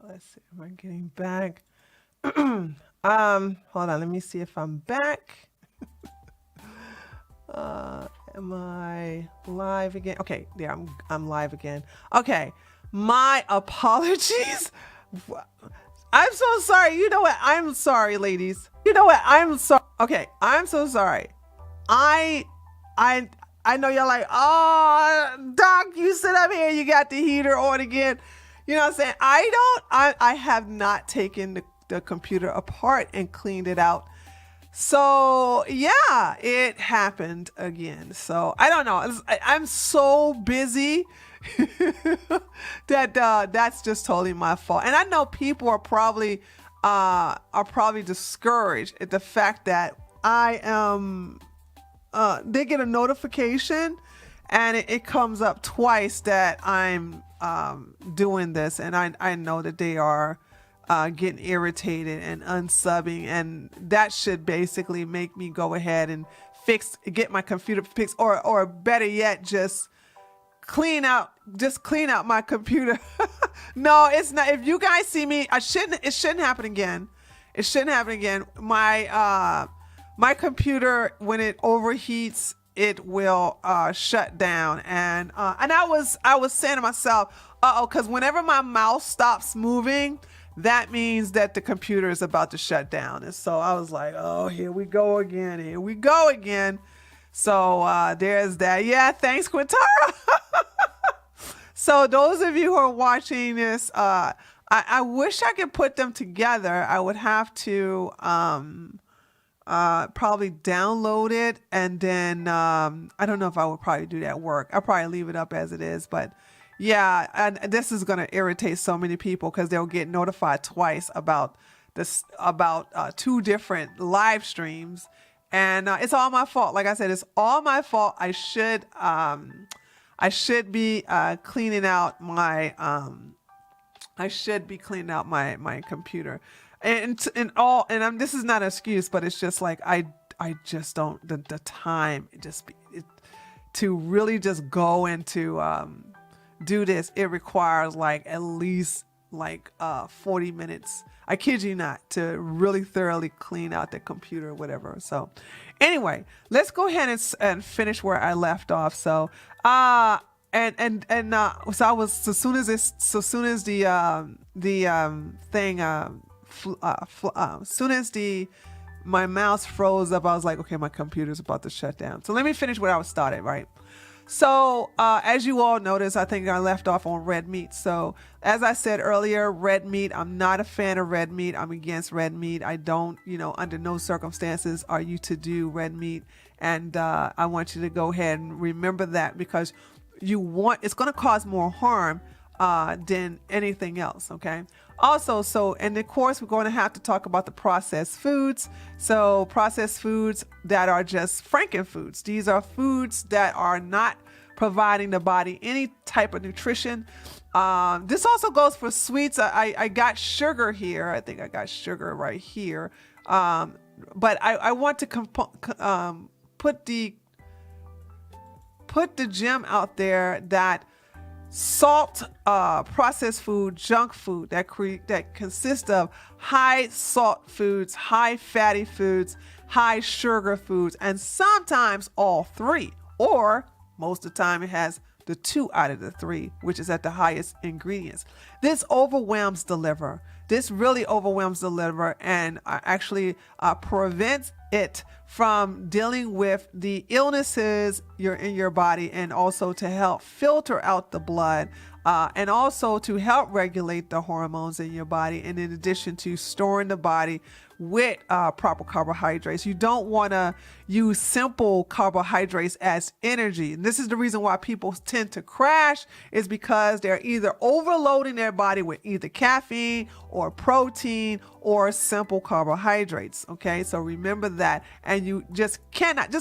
Let's see. Am I getting back? Hold on. Let me see if I'm back. Am I live again? Okay, yeah, I'm live again. Okay, my apologies. I'm so sorry. You know what? I'm sorry, ladies. You know what? I'm sorry. Okay, I'm so sorry. I I I know you're like, oh, Doc, you sit up here, you got the heater on again. You know what I'm saying? I have not taken the computer apart and cleaned it out. So yeah, it happened again. So I don't know. I'm so busy that that's just totally my fault. And I know people are probably discouraged at the fact that I am they get a notification and it comes up twice that I'm doing this, and I know that they are getting irritated and unsubbing, and that should basically make me go ahead and get my computer fixed, or better yet, just clean out my computer. No, it's not. If you guys see me, it shouldn't happen again. It shouldn't happen again. My computer, when it overheats, it will shut down. And I was saying to myself, because whenever my mouse stops moving, that means that the computer is about to shut down. And so I was like, oh, here we go again. Here we go again. So there's that. Yeah, thanks, Quintara. So those of you who are watching this, I wish I could put them together. I would have to probably download it, and then I don't know if I would probably do that at work. I'll probably leave it up as it is, but yeah, and this is going to irritate so many people because they'll get notified twice about two different live streams, and it's all my fault. Like I said, it's all my fault. I should be cleaning out my my computer, this is not an excuse, but it's just like I just don't the time to really just go into do this. It requires like at least like 40 minutes. I kid you not, to really thoroughly clean out the computer or whatever. So anyway, let's go ahead and finish where I left off. So so I was, as soon as thing as soon as my mouse froze up, I was like, okay, my computer's about to shut down. So let me finish where I was started, right? So as you all notice, I think I left off on red meat. So as I said earlier, red meat, I'm not a fan of red meat. I'm against red meat. I don't, under no circumstances are you to do red meat. And I want you to go ahead and remember that, because it's going to cause more harm than anything else. Okay. Also, and of course, we're going to have to talk about the processed foods. So processed foods that are just frankenfoods. These are foods that are not providing the body any type of nutrition. This also goes for sweets. I got sugar here. I think I got sugar right here. But I want to put the gem out there that salt, processed food, junk food that consists of high salt foods, high fatty foods, high sugar foods, and sometimes all three, or most of the time it has the two out of the three, which is at the highest ingredients. This overwhelms the liver. This really overwhelms the liver and actually prevents it from dealing with the illnesses you're in your body, and also to help filter out the blood, and also to help regulate the hormones in your body, and in addition to storing the body with proper carbohydrates. You don't want to use simple carbohydrates as energy. And this is the reason why people tend to crash, is because they're either overloading their body with either caffeine or protein or simple carbohydrates. Okay, so remember that. And you just cannot,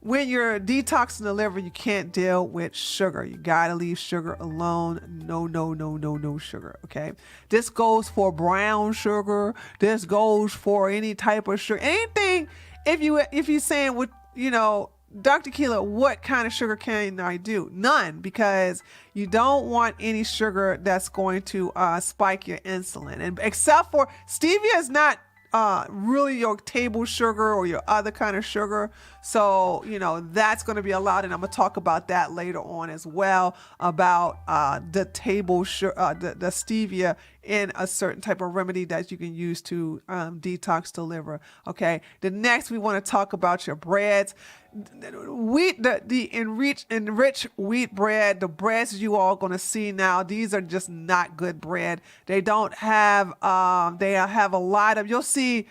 when you're detoxing the liver, you can't deal with sugar. You gotta leave sugar alone. No, no, no, no, no sugar. Okay. This goes for brown sugar. This goes for any type of sugar. Anything. If you saying with Dr. Keela, what kind of sugar can I do? None, because you don't want any sugar that's going to spike your insulin. And except for stevia is not really your table sugar or your other kind of sugar. So, that's going to be allowed. And I'm going to talk about that later on as well, about the table sugar, the stevia in a certain type of remedy that you can use to detox the liver. Okay. The next, we want to talk about your breads. Wheat, the enriched wheat bread, the breads you all going to see now, these are just not good bread. They don't have, they have a lot of, you'll see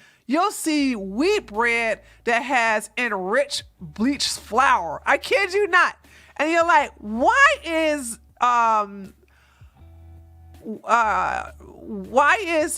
wheat bread that has enriched bleached flour. I kid you not. And you're like, why is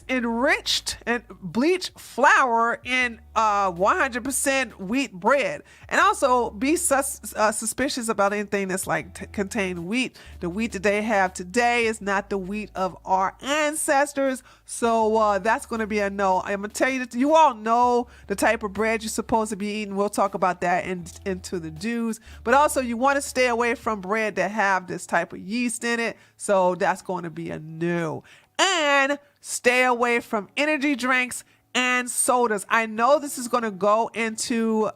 enriched and bleached flour in 100% wheat bread? And also be suspicious about anything that's contain wheat. The wheat that they have today is not the wheat of our ancestors. So that's going to be a no. I'm going to tell you that you all know the type of bread you're supposed to be eating. We'll talk about that into the do's. But also you want to stay away from bread that have this type of yeast in it. So that's going to be a no. And stay away from energy drinks and sodas. I know this is going to go into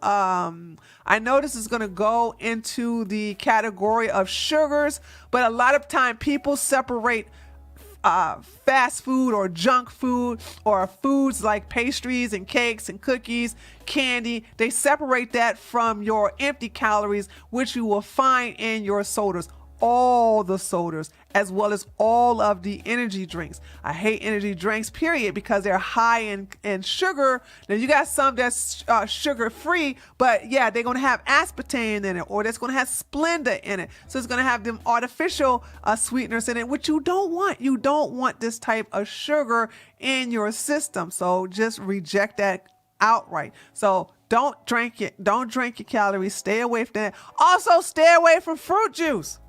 the category of sugars, but a lot of time people separate fast food or junk food or foods like pastries and cakes and cookies, candy. They separate that from your empty calories, which you will find in your sodas. All the sodas, as well as all of the energy drinks. I hate energy drinks, period, because they're high in sugar. Now you got some that's sugar free, but yeah, they're going to have aspartame in it, or that's going to have Splenda in it. So it's going to have them artificial sweeteners in it, which you don't want. You don't want this type of sugar in your system. So just reject that outright. So don't drink it. Don't drink your calories. Stay away from that. Also, stay away from fruit juice.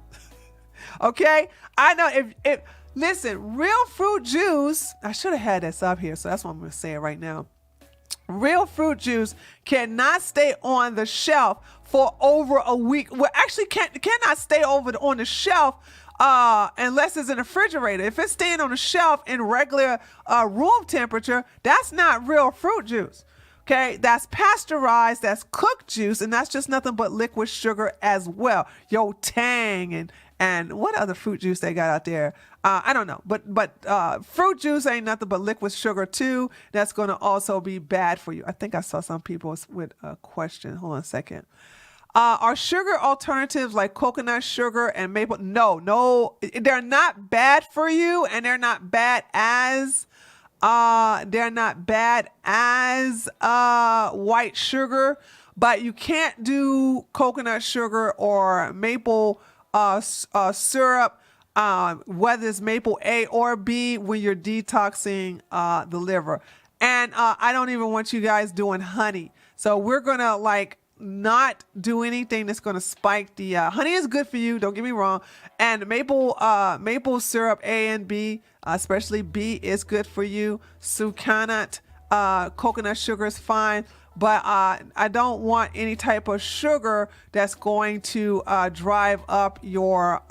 Okay, I know if listen, real fruit juice, I should have had this up here, so that's what I'm going to say right now. Real fruit juice cannot stay on the shelf for over a week. Well, actually cannot stay on the shelf unless it's in a refrigerator. If it's staying on the shelf in regular room temperature, that's not real fruit juice. Okay, that's pasteurized, that's cooked juice, and that's just nothing but liquid sugar as well. Yo, Tang and what other fruit juice they got out there? I don't know, but fruit juice ain't nothing but liquid sugar too. That's going to also be bad for you. I think I saw some people with a question. Hold on a second. Are sugar alternatives like coconut sugar and maple? No, they're not bad for you, and they're not bad as white sugar, but you can't do coconut sugar or maple syrup, whether it's maple A or B, when you're detoxing the liver. And I don't even want you guys doing honey. So we're gonna not do anything that's going to spike the honey is good for you, don't get me wrong, and maple syrup A and B, especially B, is good for you. Sucanat, coconut sugar is fine, but I don't want any type of sugar that's going to drive up your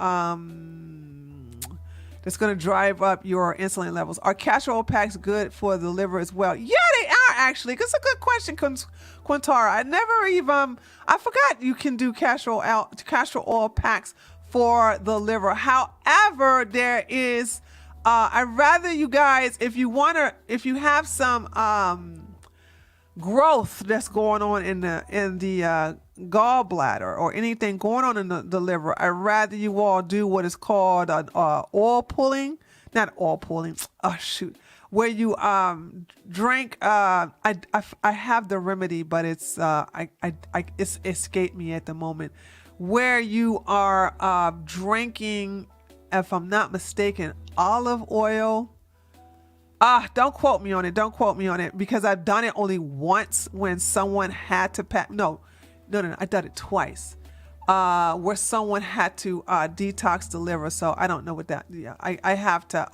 insulin levels. Are castor oil packs good for the liver as well? Yeah, they are, actually. It's a good question, Quintara. I forgot you can do castor oil packs for the liver. However, there is, I'd rather you guys, if you have some growth that's going on in the gallbladder or anything going on in the liver, I'd rather you all do what is called oil pulling. Not oil pulling. Oh shoot. Where you drink. I have the remedy, but it's it's escaped me at the moment. Where you are drinking, if I'm not mistaken, olive oil. Don't quote me on it because I've done it only once when someone had to pack. No, I done it twice. Where someone had to detox the liver. So I don't know what that. Yeah, I have to.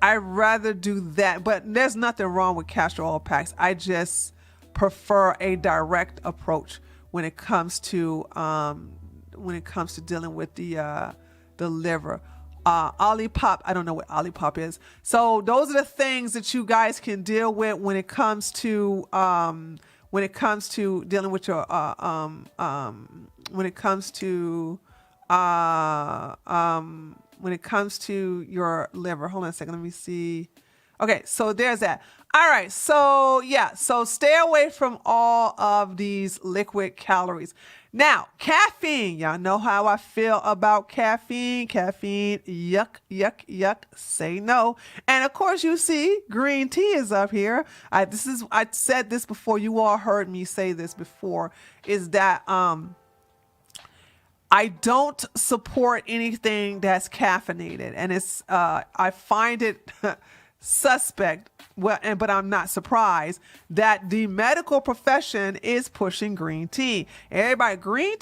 I'd rather do that, but there's nothing wrong with castor oil packs. I just prefer a direct approach when it comes to dealing with the liver. Olipop, I don't know what Olipop is. So those are the things that you guys can deal with when it comes to dealing with your when it comes to your liver. Hold on a second, let me see. Okay, so there's that. All right, so yeah, so stay away from all of these liquid calories. Now, caffeine, y'all know how I feel about caffeine. Caffeine, yuck, yuck, yuck, say no. And of course, you see, green tea is up here. I said this before, you all heard me say this before, is that I don't support anything that's caffeinated. And it's I find it suspect, but I'm not surprised that the medical profession is pushing green tea. Everybody, green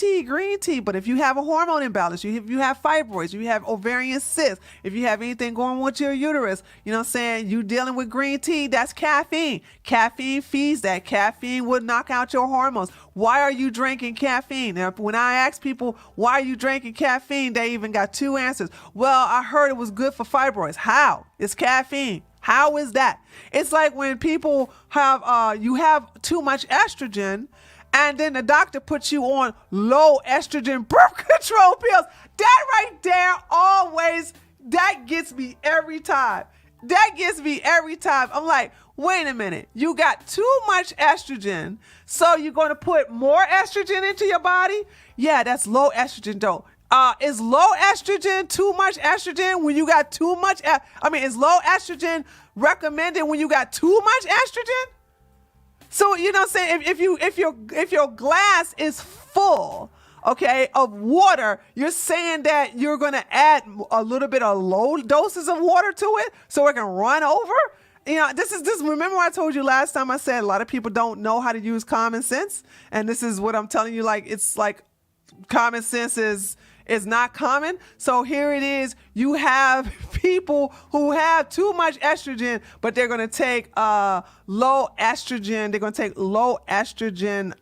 tea. But if you have a hormone imbalance, if you have fibroids, you have ovarian cysts, if you have anything going on with your uterus, you know what I'm saying, you dealing with green tea, that's caffeine. Caffeine feeds that. Caffeine would knock out your hormones. Why are you drinking caffeine? Now, when I ask people, why are you drinking caffeine? They even got two answers. Well, I heard it was good for fibroids. How? It's caffeine. How is that? It's like when people have, you have too much estrogen and then the doctor puts you on low estrogen birth control pills. That right there that gets me every time. I'm like, wait a minute. You got too much estrogen, so you're going to put more estrogen into your body? Yeah, that's low estrogen though. Is low estrogen too much estrogen when you got too much? Is low estrogen recommended when you got too much estrogen? So, you know what I'm saying? If your glass is full, okay, of water, you're saying that you're going to add a little bit of low doses of water to it so it can run over? You know, this. Remember what I told you last time? I said a lot of people don't know how to use common sense. And this is what I'm telling you. Like, it's like common sense is not common. So here it is. You have people who have too much estrogen, but they're going to take low estrogen. They're going to take low estrogen.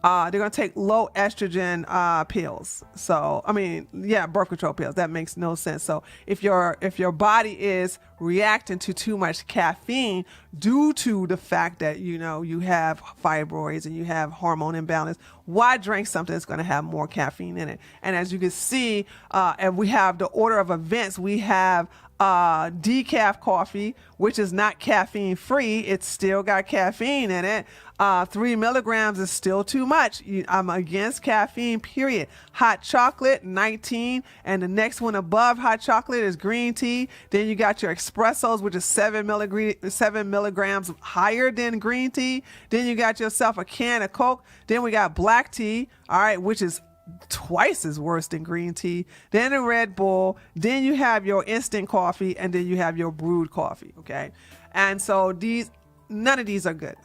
They're going to take low estrogen pills. So, birth control pills. That makes no sense. So if your body is reacting to too much caffeine due to the fact that, you have fibroids and you have hormone imbalance, why drink something that's going to have more caffeine in it? And as you can see, and we have the order of events, we have decaf coffee, which is not caffeine free. It's still got caffeine in it. 3 milligrams is still too much. I'm against caffeine, period. Hot chocolate, 19. And the next one above hot chocolate is green tea. Then you got your espressos, which is 7 milligrams higher than green tea. Then you got yourself a can of Coke. Then we got black tea, all right, which is twice as worse than green tea. Then a Red Bull. Then you have your instant coffee, and then you have your brewed coffee. Okay, and so none of these are good.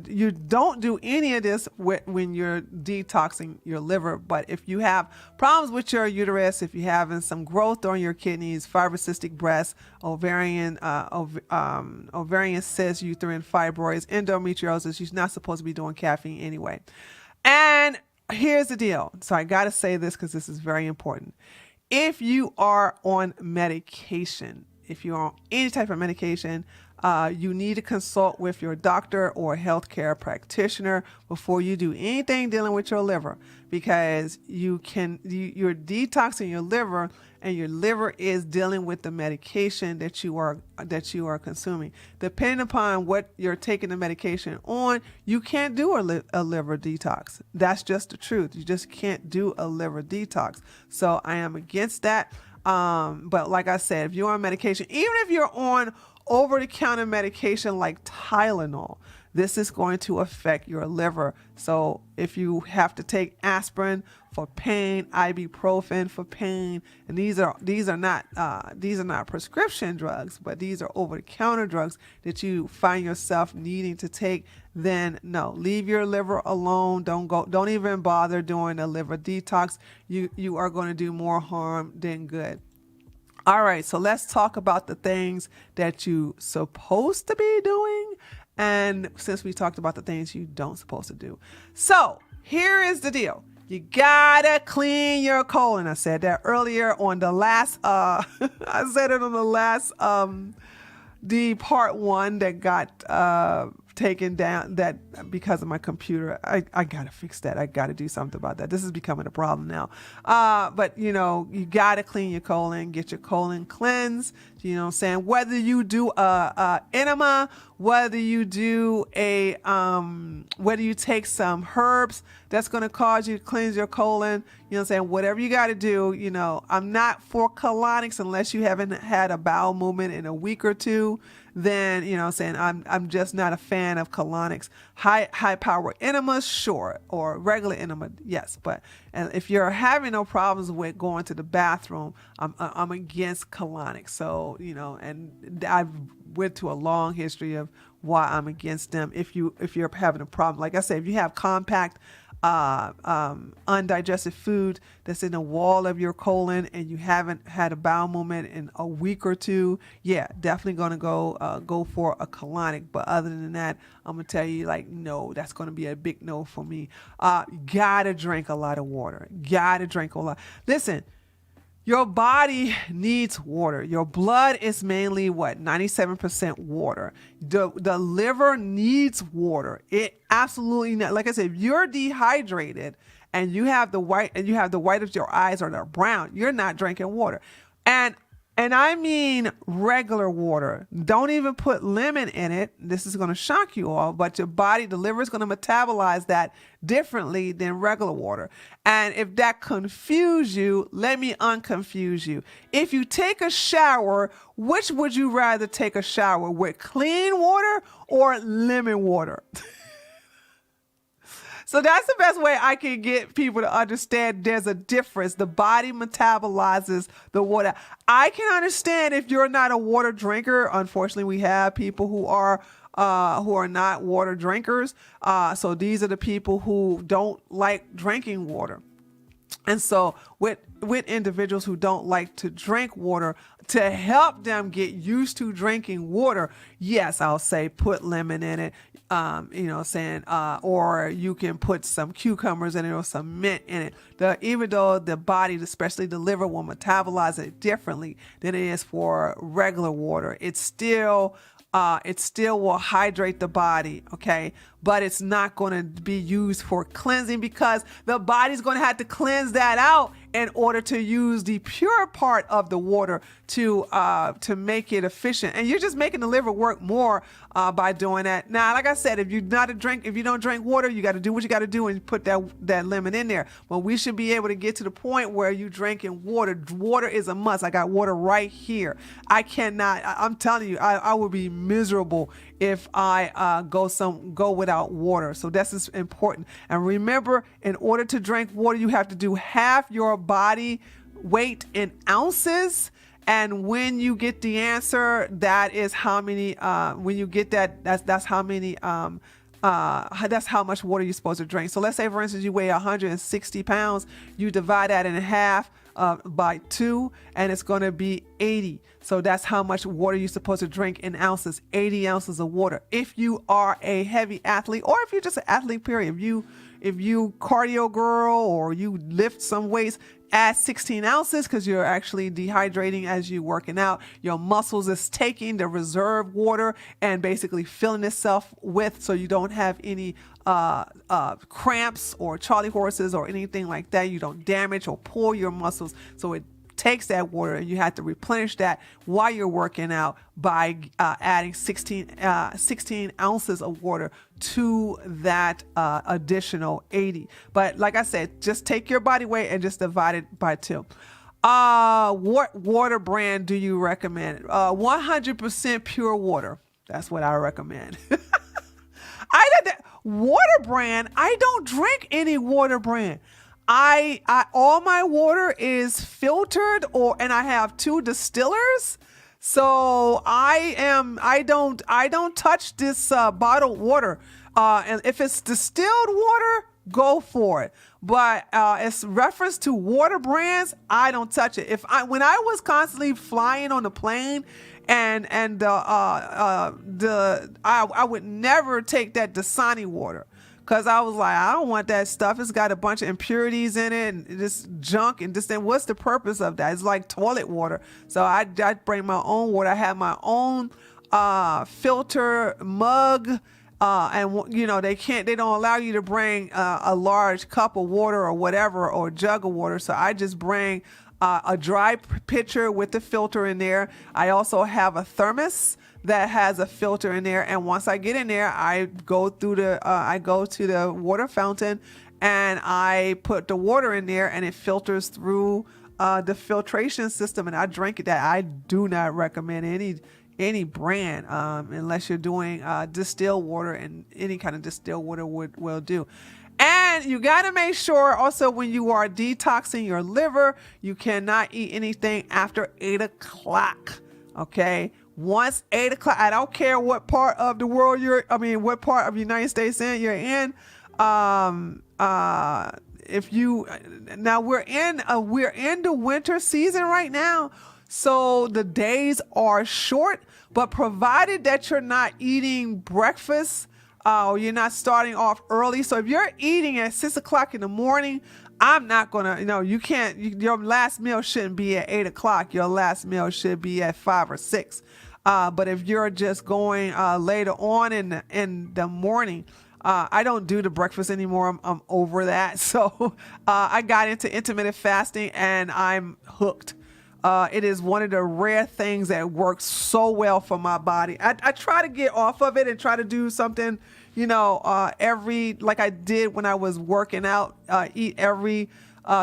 You don't do any of this when you're detoxing your liver. But if you have problems with your uterus, if you're having some growth on your kidneys, fibrocystic breast, ovarian cysts, uterine fibroids, endometriosis, you're not supposed to be doing caffeine anyway. And here's the deal. So I got to say this because this is very important. If you are on medication, if you're on any type of medication, you need to consult with your doctor or healthcare practitioner before you do anything dealing with your liver, because you're detoxing your liver, and your liver is dealing with the medication that you are consuming. Depending upon what you're taking the medication on, you can't do a liver detox. That's just the truth. You just can't do a liver detox. So I am against that. But like I said, if you're on medication, even if you're on over-the-counter medication like Tylenol, this is going to affect your liver. So if you have to take aspirin for pain, ibuprofen for pain, and these are not prescription drugs, but these are over-the-counter drugs that you find yourself needing to take, then no, leave your liver alone. Don't even bother doing a liver detox. You are going to do more harm than good. All right, so let's talk about the things that you're supposed to be doing. And since we talked about the things you don't supposed to do. So here is the deal. You gotta clean your colon. I said that earlier on the last, I said it on the last, the part one that got taken down, that because of my computer. I gotta fix that. I gotta do something about that. This is becoming a problem now. But you gotta clean your colon, get your colon cleansed. You know what I'm saying? Whether you do a enema, whether you do whether you take some herbs that's going to cause you to cleanse your colon, you know what I'm saying? Whatever you got to do, I'm not for colonics unless you haven't had a bowel movement in a week or two. Then, you know what I'm saying, I'm just not a fan of colonics. High power enemas, sure, or regular enema, yes. But if you're having no problems with going to the bathroom, I'm against colonics. So, and I've went to a long history of why I'm against them. If you're having a problem, like I said, if you have compact undigested food that's in the wall of your colon and you haven't had a bowel movement in a week or two, yeah, definitely going to go for a colonic. But other than that, I'm gonna tell you, no, that's going to be a big no for me. Gotta drink a lot of water. Gotta drink a lot. Listen, your body needs water. Your blood is mainly 97% water. The liver needs water. It absolutely, like I said, if you're dehydrated and you have the white of your eyes or they're brown, you're not drinking water. And I mean regular water. Don't even put lemon in it. This is going to shock you all, but your body, the liver is going to metabolize that differently than regular water. And if that confuse you, let me unconfuse you. If you take a shower, which would you rather take a shower with, clean water or lemon water? So that's the best way I can get people to understand there's a difference. The body metabolizes the water. I can understand if you're not a water drinker. Unfortunately, we have people who are not water drinkers. So these are the people who don't like drinking water. And so with individuals who don't like to drink water, to help them get used to drinking water, yes, I'll say put lemon in it, or you can put some cucumbers in it or some mint in it. Even though the body, especially the liver, will metabolize it differently than it is for regular water, it still will hydrate the body, okay? But it's not going to be used for cleansing because the body's going to have to cleanse that out in order to use the pure part of the water to make it efficient. And you're just making the liver work more by doing that. Now, like I said, if you don't drink water, you got to do what you got to do and put that lemon in there. But we should be able to get to the point where you drinking water. Water is a must. I got water right here. I'm telling you, I would be miserable if I go without water. So this is important. And remember, in order to drink water, you have to do half your body weight in ounces. And when you get the answer, that is how many, when you get that, that's how many, that's how much water you're supposed to drink. So let's say, for instance, you weigh 160 pounds, you divide that in half by 2, and it's going to be 80. So that's how much water you're supposed to drink in ounces, 80 ounces of water. If you are a heavy athlete, or if you're just an athlete, period, if you cardio girl or you lift some weights, add 16 ounces because you're actually dehydrating as you're working out. Your muscles is taking the reserved water and basically filling itself with, so you don't have any cramps or Charlie horses or anything like that. You don't damage or pull your muscles. So it takes that water, and you have to replenish that while you're working out by adding 16 ounces of water to that additional 80. But like I said, just take your body weight and just divide it by 2. What water brand do you recommend? 100% pure water. That's what I recommend. Water brand, I don't drink any water brand. All my water is filtered, and I have 2 distillers. So I don't touch this bottled water. And if it's distilled water, go for it. But it's reference to water brands, I don't touch it. When I was constantly flying on the plane, and I would never take that Dasani water. because I was like, I don't want that stuff. It's got a bunch of impurities in it and this junk and this. Then what's the purpose of that? It's like toilet water. So I bring my own water. I have my own filter mug. And you know, they don't allow you to bring a large cup of water or whatever, or a jug of water. So I just bring a dry pitcher with the filter in there. I also have a thermos that has a filter in there. And once I get in there, I go to the water fountain and I put the water in there, and it filters through the filtration system, and I drink it. That I do not recommend any brand unless you're doing distilled water, and any kind of distilled water will do. And you got to make sure also, when you are detoxing your liver, you cannot eat anything after 8 o'clock. Okay. Once 8 o'clock, I don't care what part of the world what part of the United States you're in. Now we're in the winter season right now. So the days are short, but provided that you're not eating breakfast, or you're not starting off early. So if you're eating at 6 o'clock in the morning, I'm not gonna, you can't, your last meal shouldn't be at 8 o'clock. Your last meal should be at 5 or 6. But if you're just going later on in the morning, I don't do the breakfast anymore. I'm over that. So I got into intermittent fasting, and I'm hooked. It is one of the rare things that works so well for my body. I try to get off of it and try to do something, like I did when I was working out, eat every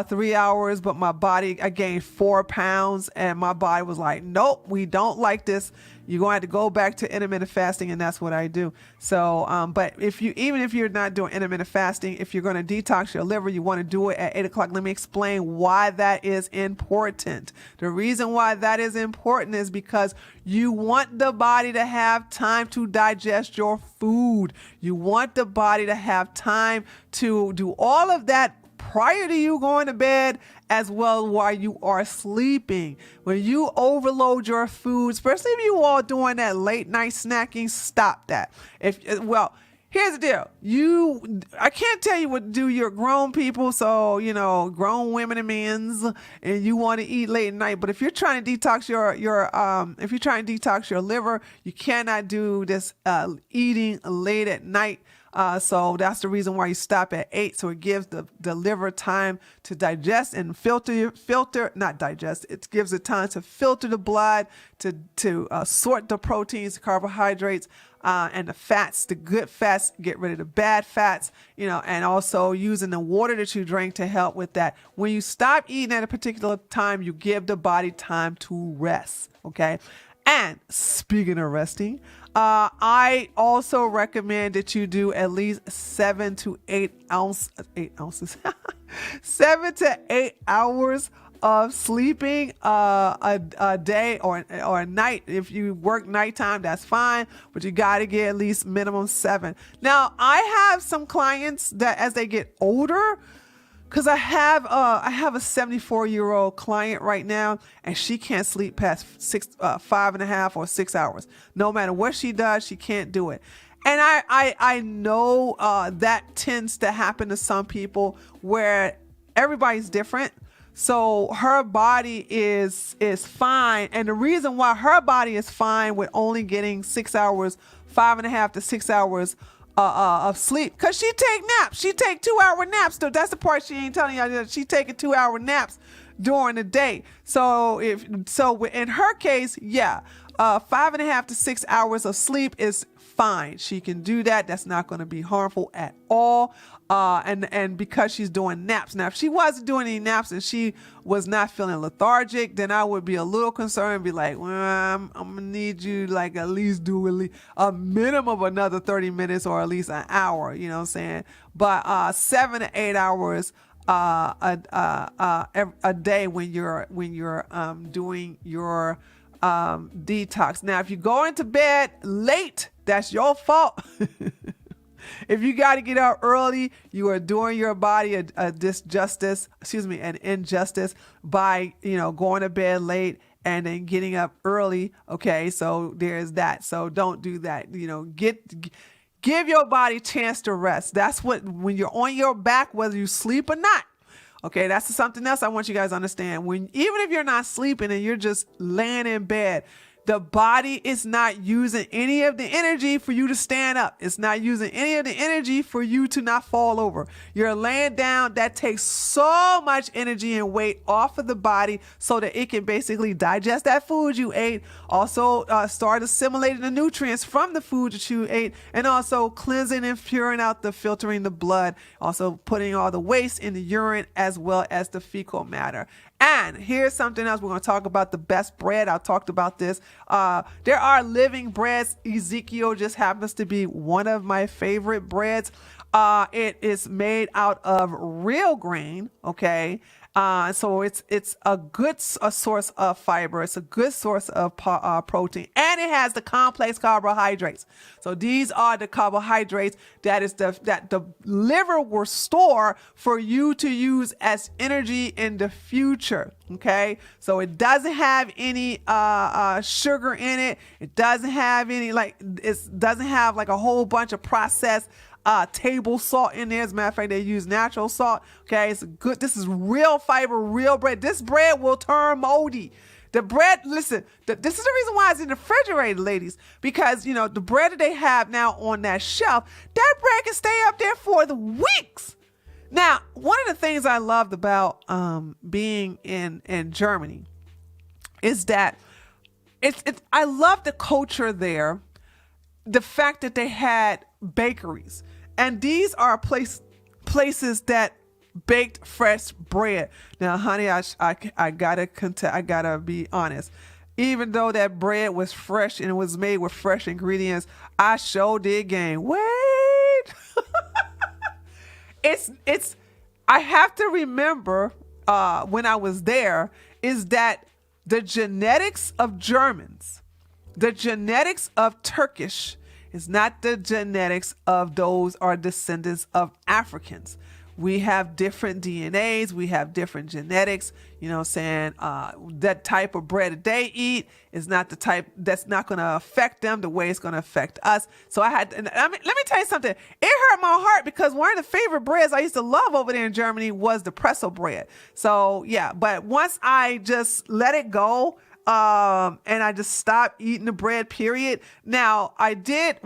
3 hours, but my body, I gained 4 pounds, and my body was like, nope, we don't like this. You're going to have to go back to intermittent fasting, and that's what I do. So, but even if you're not doing intermittent fasting, if you're going to detox your liver, you want to do it at 8 o'clock. Let me explain why that is important. The reason why that is important is because you want the body to have time to digest your food. You want the body to have time to do all of that prior to you going to bed, as well while you are sleeping. When you overload your food, especially if you are doing that late night snacking, stop that. Here's the deal. I can't tell you what to do. You're grown people, so, grown women and men's, and you want to eat late at night. But if you're trying to detox if you're trying to detox your liver, you cannot do this eating late at night. So that's the reason why you stop at 8. So it gives the liver time to digest and it gives it time to filter the blood, to sort the proteins, carbohydrates, and the fats, the good fats, get rid of the bad fats, and also using the water that you drink to help with that. When you stop eating at a particular time, you give the body time to rest. Okay. And speaking of resting, I also recommend that you do at least 7 to 8 ounces, 7 to 8 hours of sleeping a day or a night. If you work nighttime, that's fine, but you got to get at least minimum 7. Now, I have some clients that as they get older, because I have a 74-year-old client right now, and she can't sleep past 5.5 or 6 hours. No matter what she does, she can't do it. And I know that tends to happen to some people, where everybody's different. So her body is fine, and the reason why her body is fine with only getting 6 hours, 5.5 to 6 hours of sleep, because she take naps. She take 2-hour naps. So that's the part she ain't telling you. She taking 2-hour naps during the day. So in her case, 5.5 to 6 hours of sleep is fine. She can do that. That's not going to be harmful at all. And because she's doing naps. Now, if she wasn't doing any naps and she was not feeling lethargic, then I would be a little concerned and be like, well, I'm going to need you like at least do a minimum of another 30 minutes or at least an hour, you know what I'm saying? But 7 to 8 hours a day when you're doing your detox. Now, if you go into bed late, that's your fault. If you got to get up early, you are doing your body an injustice by, going to bed late and then getting up early. Okay. So there's that. So don't do that. Give your body a chance to rest. That's what, when you're on your back, whether you sleep or not. Okay, that's something else I want you guys to understand. Even if you're not sleeping and you're just laying in bed, the body is not using any of the energy for you to stand up. It's not using any of the energy for you to not fall over. You're laying down. That takes so much energy and weight off of the body so that it can basically digest that food you ate, also start assimilating the nutrients from the food that you ate, and also cleansing and puring out filtering the blood, also putting all the waste in the urine as well as the fecal matter. And here's something else. We're going to talk about the best bread. I talked about this. There are living breads. Ezekiel just happens to be one of my favorite breads. It is made out of real grain. Okay. So it's a good source of fiber. It's a good source of protein, and it has the complex carbohydrates. So these are the carbohydrates that the liver will store for you to use as energy in the future. Okay, so it doesn't have any sugar in it. It doesn't have any doesn't have like a whole bunch of processed table salt in there. As a matter of fact, they use natural salt. Okay, it's good. This is real fiber, real bread. This bread will turn moldy. The bread, listen, this is the reason why it's in the refrigerator, ladies, because, you know, the bread that they have now on that shelf, that bread can stay up there for the weeks. Now, one of the things I loved about being in Germany is that I love the culture there, the fact that they had bakeries. And these are places that baked fresh bread. Now, honey, I gotta be honest. Even though that bread was fresh and it was made with fresh ingredients, I sure did gain weight. I have to remember when I was there is that the genetics of Germans, the genetics of Turkish is not the genetics of those are descendants of Africans. We have different DNAs. We have different genetics. You know what I'm saying? That type of bread that they eat is not the type that's not going to affect them the way it's going to affect us. So let me tell you something. It hurt my heart because one of the favorite breads I used to love over there in Germany was the pretzel bread. So yeah, but once I just let it go, and I just stopped eating the bread, period. Now I did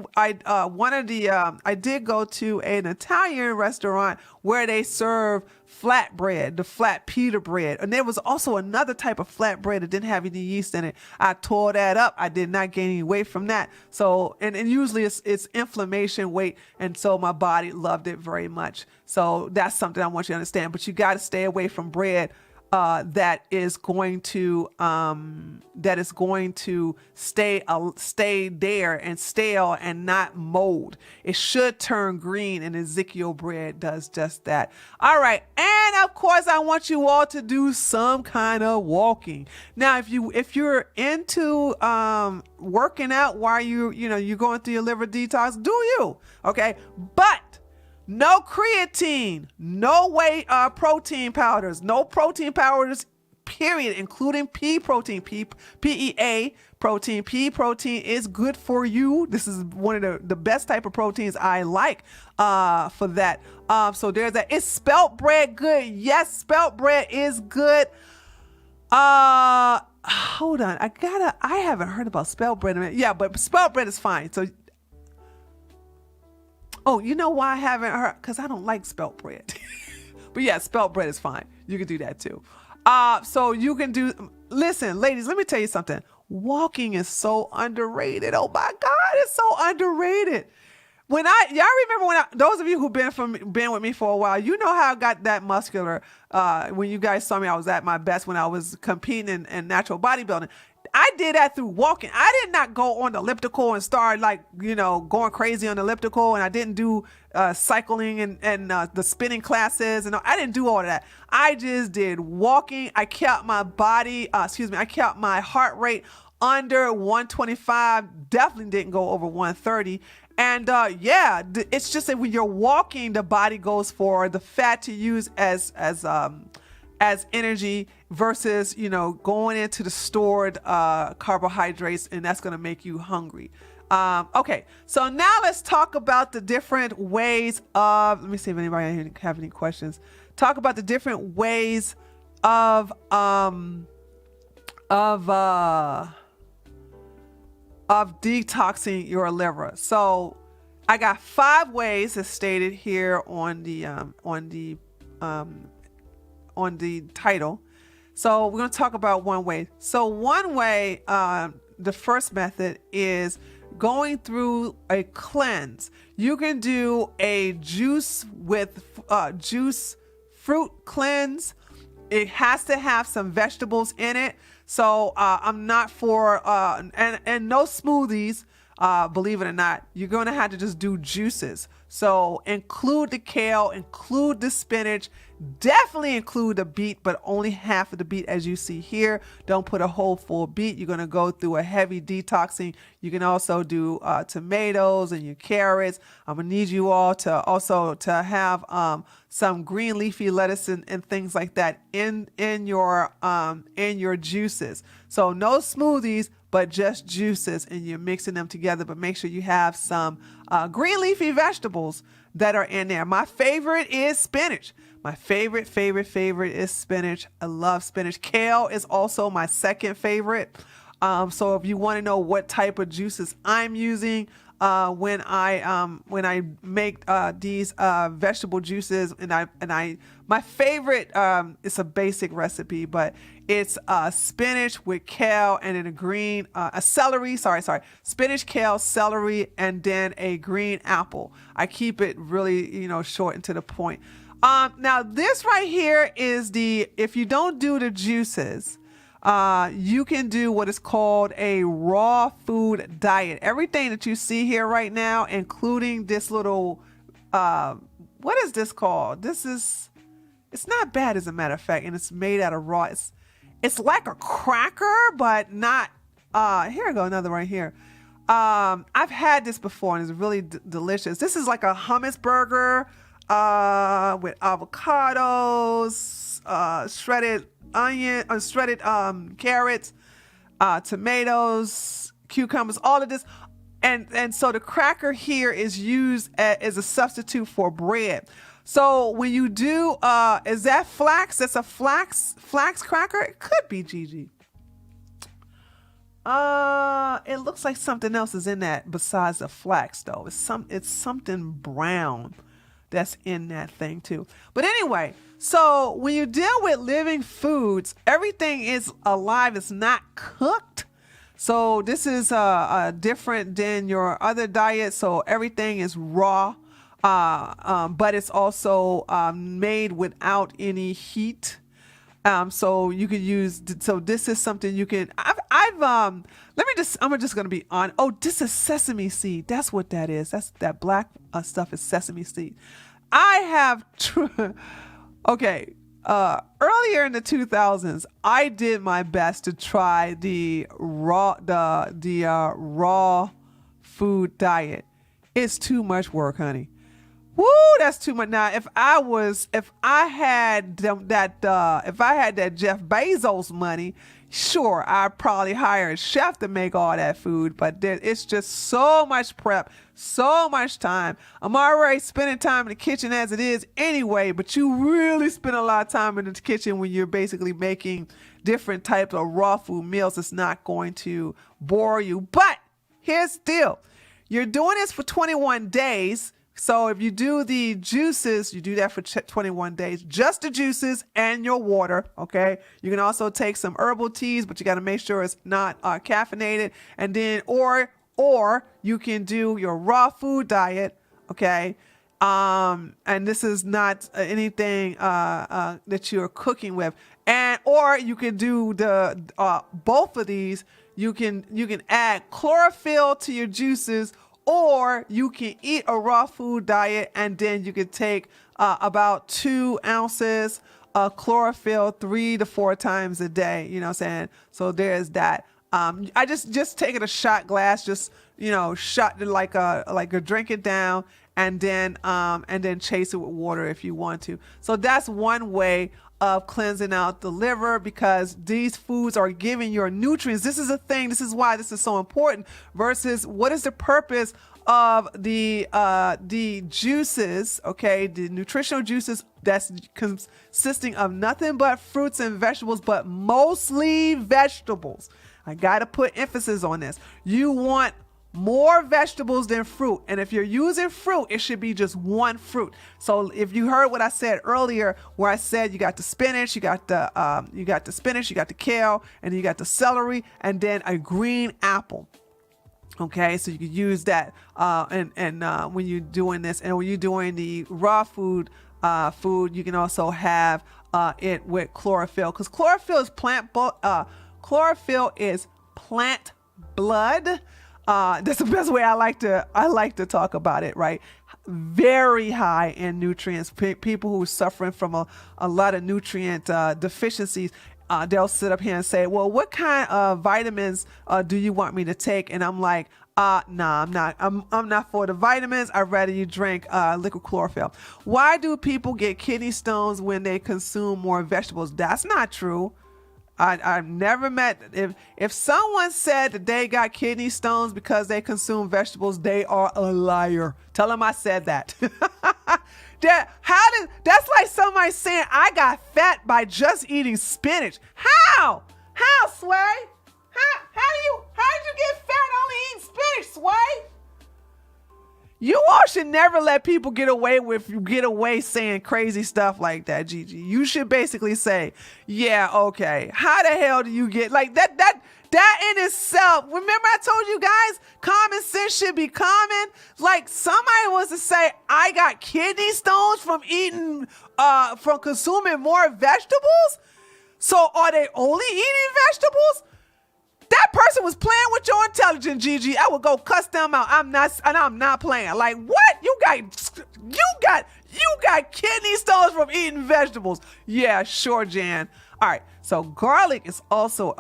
go to an Italian restaurant where they serve flatbread, the flat pita bread. And there was also another type of flatbread that didn't have any yeast in it. I tore that up. I did not gain any weight from that. So, and usually it's inflammation, weight. And so my body loved it very much. So that's something I want you to understand, but you got to stay away from bread that is going to stay there and stale and not mold. It should turn green, and Ezekiel bread does just that. All right, and of course, I want you all to do some kind of walking. Now, if you're into working out while you're going through your liver detox, do you? Okay, but no creatine, no whey protein powders, no protein powders, period, including pea protein, PEA protein. Pea protein is good for you. This is one of the best type of proteins I like for that. So there's that. Is spelt bread good? Yes, spelt bread is good. Hold on. I haven't heard about spelt bread in a minute. Yeah, but spelt bread is fine. So oh, you know why I haven't heard? Because I don't like spelt bread. But yeah, spelt bread is fine. You can do that too. So you can listen, ladies, let me tell you something. Walking is so underrated. Oh my God, it's so underrated. Y'all remember those of you who've been with me for a while, you know how I got that muscular. When you guys saw me, I was at my best when I was competing in natural bodybuilding. I did that through walking. I did not go on the elliptical and start going crazy on the elliptical. And I didn't do cycling and the spinning classes. And I didn't do all of that. I just did walking. I kept my I kept my heart rate under 125. Definitely didn't go over 130. And it's just that when you're walking, the body goes for the fat to use as as energy versus, going into the stored carbohydrates, and that's going to make you hungry. Okay, so now let's talk about the different ways of, let me see if anybody have any questions. Talk about the different ways of detoxing your liver. So I got 5 ways as stated here on the title. So we're going to talk about one way. So one way, the first method is going through a cleanse. You can do a juice fruit cleanse. It has to have some vegetables in it. So I'm not for and no smoothies. Believe it or not, you're going to have to just do juices. So include the kale, include the spinach, definitely include the beet, but only half of the beet as you see here. Don't put a whole full beet. You're going to go through a heavy detoxing. You can also do tomatoes and your carrots. I'm going to need you all to also to have some green leafy lettuce and things like that in your juices. So no smoothies, but just juices, and you're mixing them together. But make sure you have some green leafy vegetables that are in there. My favorite is spinach. My favorite is spinach. I love spinach. Kale is also my second favorite. So if you want to know what type of juices I'm using when I make these vegetable juices, my favorite, it's a basic recipe, but it's spinach with kale and then a celery, spinach, kale, celery, and then a green apple. I keep it really, short and to the point. Now this right here is if you don't do the juices, you can do what is called a raw food diet. Everything that you see here right now, including this little, what is this called? It's not bad, as a matter of fact, and it's made out of raw. It's like a cracker, but not, here we go, another right here. I've had this before and it's really delicious. This is like a hummus burger, with avocados, shredded onion, shredded carrots, tomatoes, cucumbers, all of this. And so the cracker here is used as a substitute for bread. So when you do, is that flax? That's a flax cracker? It could be, Gigi. It looks like something else is in that besides the flax though. It's something brown that's in that thing too. But anyway, so when you deal with living foods, everything is alive. It's not cooked. So this is different than your other diet. So everything is raw, but it's also made without any heat. So you can use. So this is something you can. I'm just gonna be on. Oh, this is sesame seed. That's what that is. That black stuff is sesame seed. I have. Okay. Earlier in the 2000s, I did my best to try the raw food diet. It's too much work, honey. Woo, that's too much. Now, if I had that Jeff Bezos money, sure, I'd probably hire a chef to make all that food. But it's just so much prep, so much time. I'm already spending time in the kitchen as it is anyway, but you really spend a lot of time in the kitchen when you're basically making different types of raw food meals. It's not going to bore you. But here's the deal. You're doing this for 21 days. So if you do the juices, you do that for 21 days, just the juices and your water. Okay. You can also take some herbal teas, but you got to make sure it's not caffeinated. And then, or you can do your raw food diet. Okay. And this is not anything, that you're cooking with. Or you can do both of these. You can add chlorophyll to your juices, or you can eat a raw food diet and then you can take about 2 ounces of chlorophyll 3 to 4 times a day. You know what I'm saying? So there's that. I just take it a shot glass, just, shot like a drink it down and then chase it with water if you want to. So that's one way of cleansing out the liver, because these foods are giving your nutrients. This is a thing. This is why this is so important. Versus, what is the purpose of the juices? Okay, the nutritional juices that's consisting of nothing but fruits and vegetables, but mostly vegetables. I gotta put emphasis on this. You want more vegetables than fruit. And if you're using fruit, it should be just one fruit. So if you heard what I said earlier, where I said you got the spinach, you got the spinach, you got the kale, and then you got the celery, and then a green apple. Okay, so you can use that when you're doing this, and when you're doing the raw food, you can also have it with chlorophyll, because chlorophyll is plant blood. That's the best way I like to talk about it, right? Very high in nutrients. People who are suffering from a lot of nutrient deficiencies, they'll sit up here and say, well, what kind of vitamins do you want me to take? And I'm like, nah, I'm not. I'm not for the vitamins. I'd rather you drink liquid chlorophyll. Why do people get kidney stones when they consume more vegetables? That's not true. I've never met, if someone said that they got kidney stones because they consume vegetables, they are a liar. Tell them I said that. That's like somebody saying I got fat by just eating spinach. How, Sway? How did you get fat only eating spinach, Sway? You all should never let people get away saying crazy stuff like that, Gigi. You should basically say, yeah, okay. How the hell do you get like that? That in itself, remember I told you guys, common sense should be common. Like, somebody wants to say, I got kidney stones from consuming more vegetables. So are they only eating vegetables? That person was playing with your intelligence, Gigi. I would go cuss them out. I'm not playing. Like, what? You got kidney stones from eating vegetables. Yeah, sure, Jan. All right. So garlic is also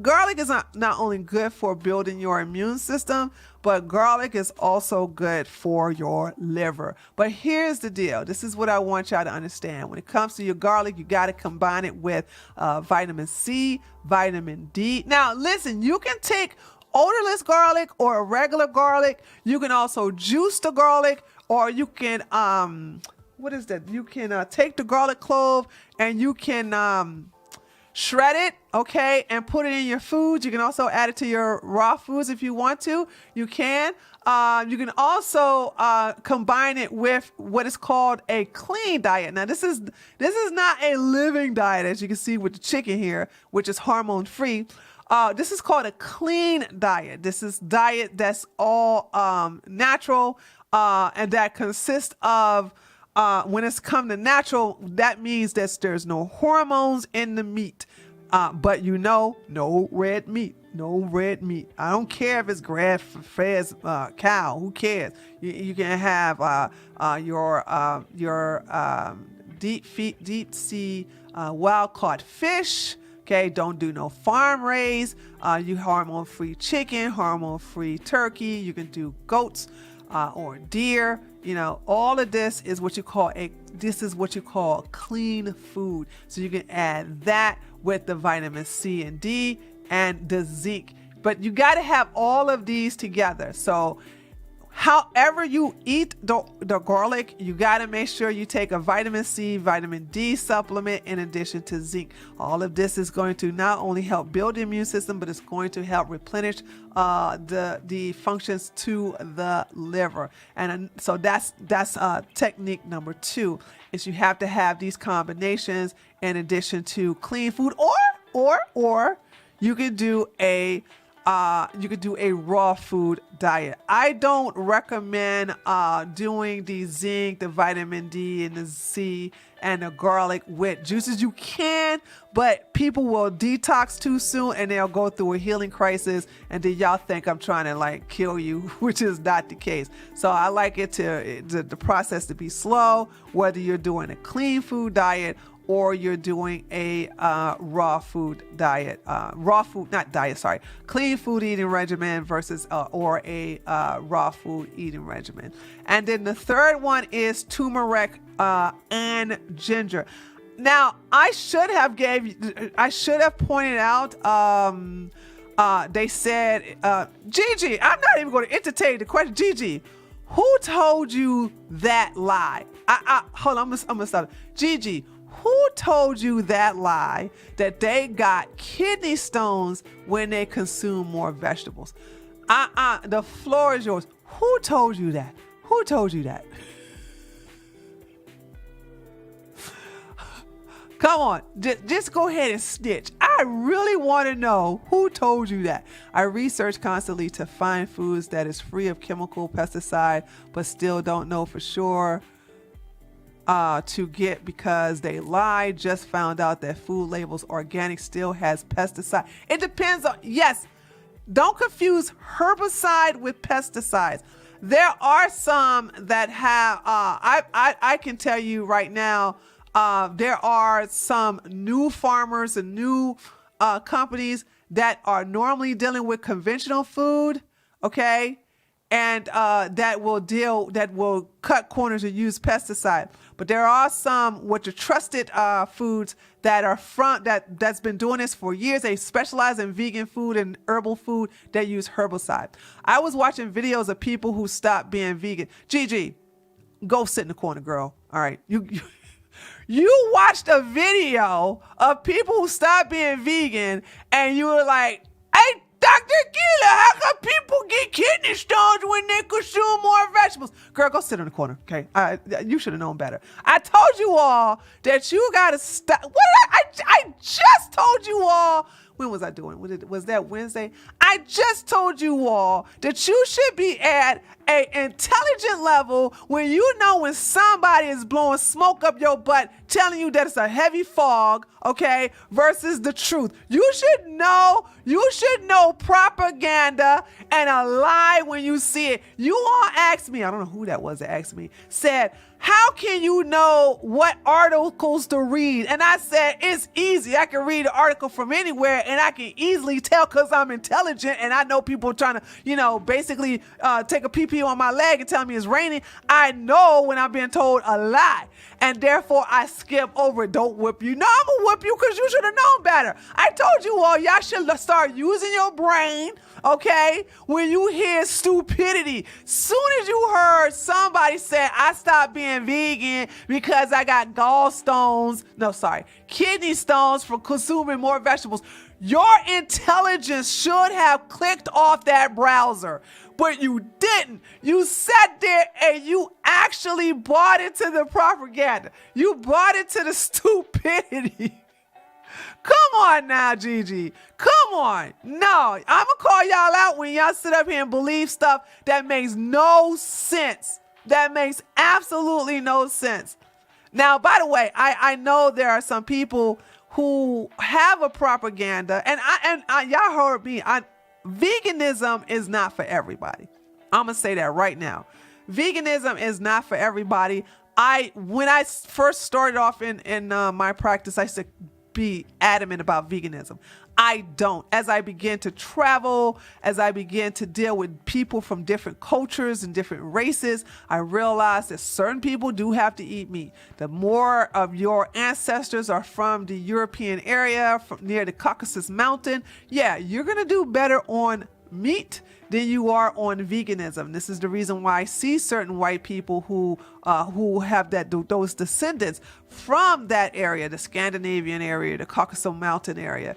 garlic is not only good for building your immune system, but garlic is also good for your liver. But here's the deal. This is what I want y'all to understand. When it comes to your garlic, you got to combine it with vitamin C, vitamin D. Now, listen, you can take odorless garlic or a regular garlic. You can also juice the garlic, or you can, what is that? You can take the garlic clove and you can shred it, okay, and put it in your foods. You can also add it to your raw foods if you want to. You can. You can also combine it with what is called a clean diet. Now, this is not a living diet, as you can see with the chicken here, which is hormone free. This is called a clean diet. This is diet that's all natural, and that consists of, when it's come to natural, that means that there's no hormones in the meat. But no red meat. No red meat. I don't care if it's grass-fed cow. Who cares? You can have your deep sea wild-caught fish. Okay, don't do no farm raised. You hormone-free chicken, hormone-free turkey. You can do goats or deer. All of this is what you call clean food. So you can add that with the vitamin C and D and the zinc. But you got to have all of these together. So however you eat the garlic, you got to make sure you take a vitamin C, vitamin D supplement in addition to zinc. All of this is going to not only help build the immune system, but it's going to help replenish the functions to the liver. And so that's technique number 2, is you have to have these combinations in addition to clean food, or you could do a raw food diet. I don't recommend doing the zinc, the vitamin D, and the C, and the garlic with juices. You can, but people will detox too soon and they'll go through a healing crisis, and then y'all think I'm trying to kill you, which is not the case. So I like it the process to be slow, whether you're doing a clean food diet or you're doing a raw food diet, clean food eating regimen versus or a raw food eating regimen. And then the third one is turmeric and ginger. Now, I should have pointed out, they said, Gigi, I'm not even going to entertain the question. Gigi, who told you that lie? Hold on, I'm gonna stop. Gigi, who told you that lie that they got kidney stones when they consume more vegetables? The floor is yours. Who told you that? Who told you that? Come on, just go ahead and snitch. I really want to know who told you that. I research constantly to find foods that is free of chemical pesticide, but still don't know for sure to get because they lie. Just found out that food labels organic still has pesticide. It depends on, yes, don't confuse herbicide with pesticides. There are some that have, I can tell you right now, there are some new farmers and new companies that are normally dealing with conventional food, okay, and that will cut corners and use pesticide. But there are some what are trusted foods that are that's been doing this for years. They specialize in vegan food and herbal food that use herbicide. I was watching videos of people who stopped being vegan. Gigi, go sit in the corner, girl. All right, You watched a video of people who stopped being vegan and you were like, hey, Dr. Keeler, how come people get kidney stones when they consume more vegetables? Girl, go sit in the corner, okay? You should have known better. I told you all that you got to stop. I just told you all. When was I doing? Was that Wednesday? I just told you all that you should be at an intelligent level when you know when somebody is blowing smoke up your butt, telling you that it's a heavy fog, okay, versus the truth. You should know propaganda and a lie when you see it. You all asked me, I don't know who that was that asked me, said, how can you know what articles to read? And I said, it's easy. I can read an article from anywhere and I can easily tell because I'm intelligent and I know people trying to, basically take a pee-pee on my leg and tell me it's raining. I know when I'm being told a lie and therefore I skip over it. Don't whip you. No, I'm going to whip you because you should have known better. I told you all, y'all should start using your brain, okay, when you hear stupidity. Soon as you heard somebody say, I stopped being vegan because I got kidney stones from consuming more vegetables. Your intelligence should have clicked off that browser, but you didn't. You sat there and you actually bought into the propaganda. You bought into the stupidity. Come on now, Gigi. Come on. No, I'm going to call y'all out when y'all sit up here and believe stuff that makes no sense. That makes absolutely no sense. Now, by the way, I know there are some people who have a propaganda, and y'all heard me. Veganism is not for everybody. I'm gonna say that right now. Veganism is not for everybody. When I first started off in my practice, I used to be adamant about veganism. I don't. As I began to travel, as I began to deal with people from different cultures and different races, I realized that certain people do have to eat meat. The more of your ancestors are from the European area, from near the Caucasus Mountain, yeah, you're going to do better on meat than you are on veganism. This is the reason why I see certain white people who have those descendants from that area, the Scandinavian area, the Caucasus Mountain area.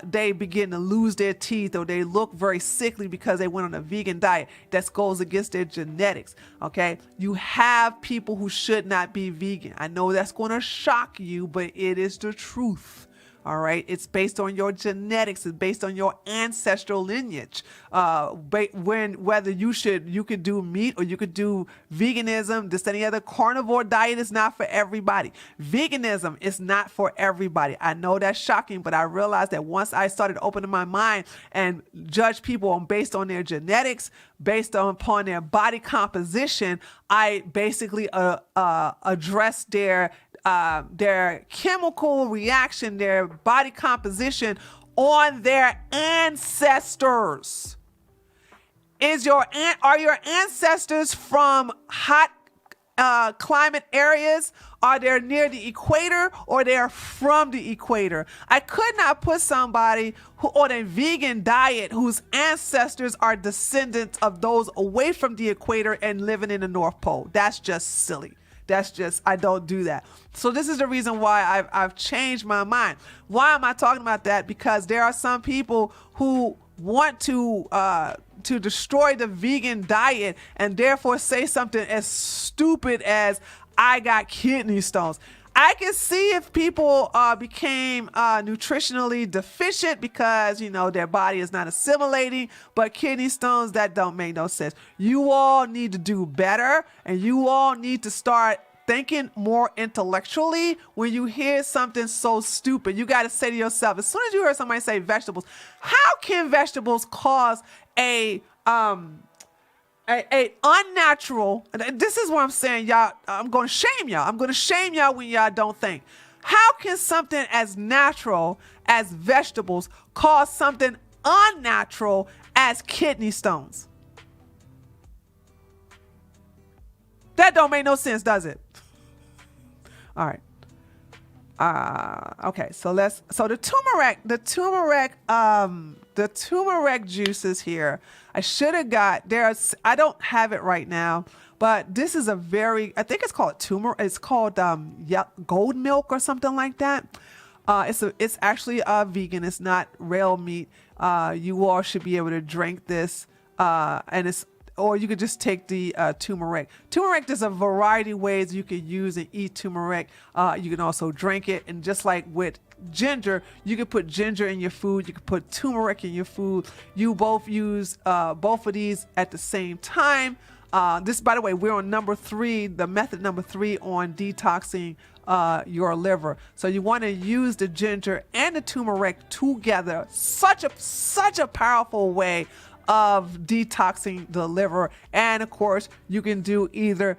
They begin to lose their teeth or they look very sickly because they went on a vegan diet. That goes against their genetics. Okay, you have people who should not be vegan. I know that's going to shock you, but it is the truth. All right. It's based on your genetics. It's based on your ancestral lineage. Whether you could do meat or you could do veganism, just any other carnivore diet is not for everybody. Veganism is not for everybody. I know that's shocking, but I realized that once I started opening my mind and judge people based on their genetics, based upon their body composition, I basically address their chemical reaction, their body composition on their ancestors. Are your ancestors from hot climate areas? Are they near the equator or they are from the equator? I could not put somebody who on a vegan diet whose ancestors are descendants of those away from the equator and living in the North Pole. That's just silly. That's just, I don't do that. So this is the reason why I've changed my mind. Why am I talking about that? Because there are some people who want to destroy the vegan diet and therefore say something as stupid as, I got kidney stones. I can see if people became nutritionally deficient because, their body is not assimilating, but kidney stones, that don't make no sense. You all need to do better, and you all need to start thinking more intellectually. When you hear something so stupid, you got to say to yourself, as soon as you hear somebody say vegetables, how can vegetables cause a unnatural, this is what I'm saying, y'all, I'm going to shame y'all. I'm going to shame y'all when y'all don't think. How can something as natural as vegetables cause something unnatural as kidney stones? That don't make no sense, does it? All right. Okay, so the turmeric juices here. I should have got I don't have it right now, but this is I think it's called turmeric. It's called gold milk or something like that. It's actually vegan. It's not rail meat. You all should be able to drink this, or you could just take the turmeric. Turmeric, there's a variety of ways you can use and eat turmeric. You can also drink it. And just like with ginger, you can put ginger in your food. You can put turmeric in your food. You both use both of these at the same time. This, by the way, we're on number 3, the method number 3 on detoxing your liver. So you want to use the ginger and the turmeric together. Such a powerful way of detoxing the liver. And of course, you can do either,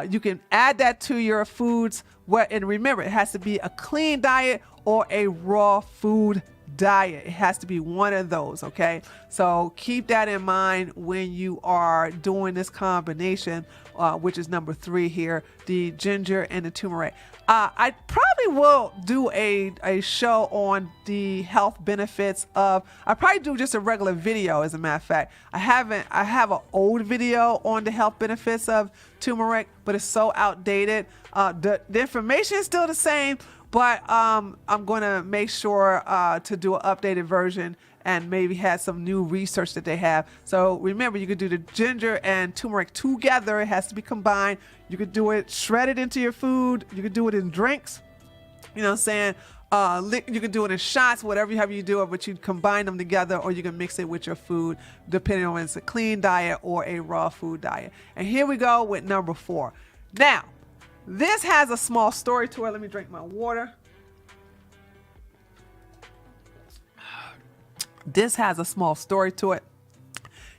you can add that to your foods, and remember, it has to be a clean diet or a raw food diet. It has to be one of those, okay? So keep that in mind when you are doing this combination, which is number 3 here, the ginger and the turmeric. I probably will do a show on the health benefits of, I probably do just a regular video, as a matter of fact. I have an old video on the health benefits of turmeric, but it's so outdated. The information is still the same, but I'm going to make sure to do an updated version and maybe have some new research that they have. So remember, you could do the ginger and turmeric together. It has to be combined. You could do it shredded into your food. You could do it in drinks. You know what I'm saying? You can do it in shots, whatever you do it, but you combine them together, or you can mix it with your food, depending on if it's a clean diet or a raw food diet. And here we go with number 4. Now, this has a small story to it. Let me drink my water. This has a small story to it.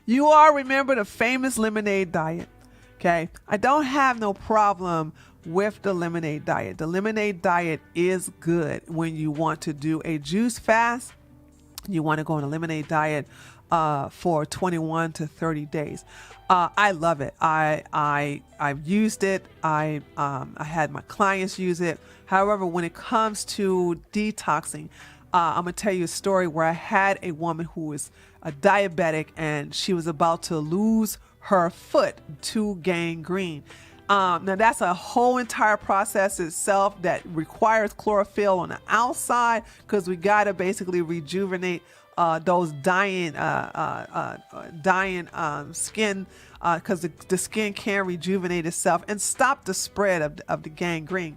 You all remember the famous lemonade diet, okay? I don't have no problem with the lemonade diet. The lemonade diet is good when you want to do a juice fast. You want to go on a lemonade diet for 21 to 30 days. I love it. I've used it. I had my clients use it. However, when it comes to detoxing, I'm going to tell you a story where I had a woman who was a diabetic and she was about to lose her foot to gangrene. Now that's a whole entire process itself that requires chlorophyll on the outside, because we got to basically rejuvenate those dying skin, because the skin can rejuvenate itself and stop the spread of the gangrene.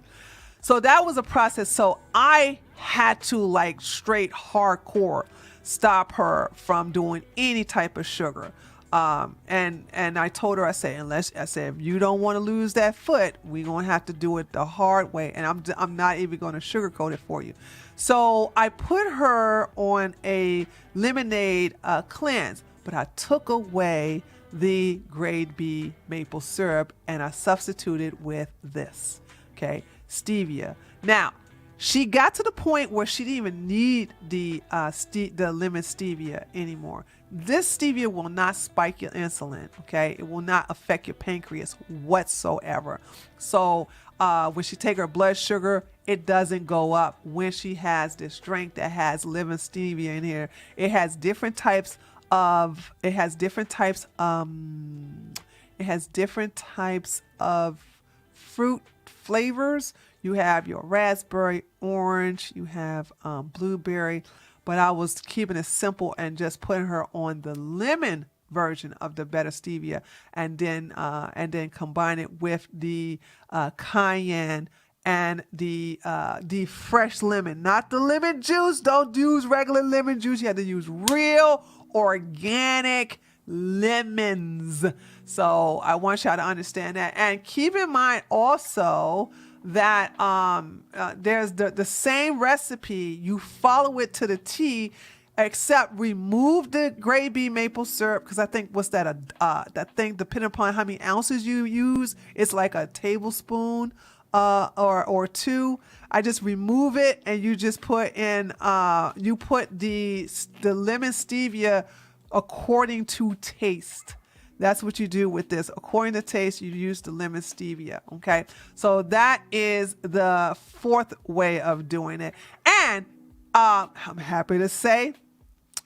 So that was a process. So I had to straight hardcore stop her from doing any type of sugar. And I told her, I said, if you don't want to lose that foot, we're going to have to do it the hard way. And I'm not even going to sugarcoat it for you. So I put her on a lemonade cleanse, but I took away the grade B maple syrup and I substituted with this, okay, stevia. Now, she got to the point where she didn't even need the lemon stevia anymore. This stevia will not spike your insulin, okay? It will not affect your pancreas whatsoever. So when she take her blood sugar, it doesn't go up when she has this drink that has living stevia in here. It has different types of fruit flavors. You have your raspberry, orange, you have blueberry, but I was keeping it simple and just putting her on the lemon version of the better stevia, and then combine it with the cayenne and the fresh lemon, not the lemon juice. Don't use regular lemon juice. You have to use real organic lemons. So I want y'all to understand that, and keep in mind also that there's the same recipe. You follow it to the T, except remove the gravy maple syrup, because I think that thing, depending upon how many ounces you use, it's like a tablespoon or two. I just remove it, and you just put in you put the lemon stevia according to taste. That's what you do with this. According to taste, you use the lemon stevia. Okay. So that is the fourth way of doing it. And I'm happy to say,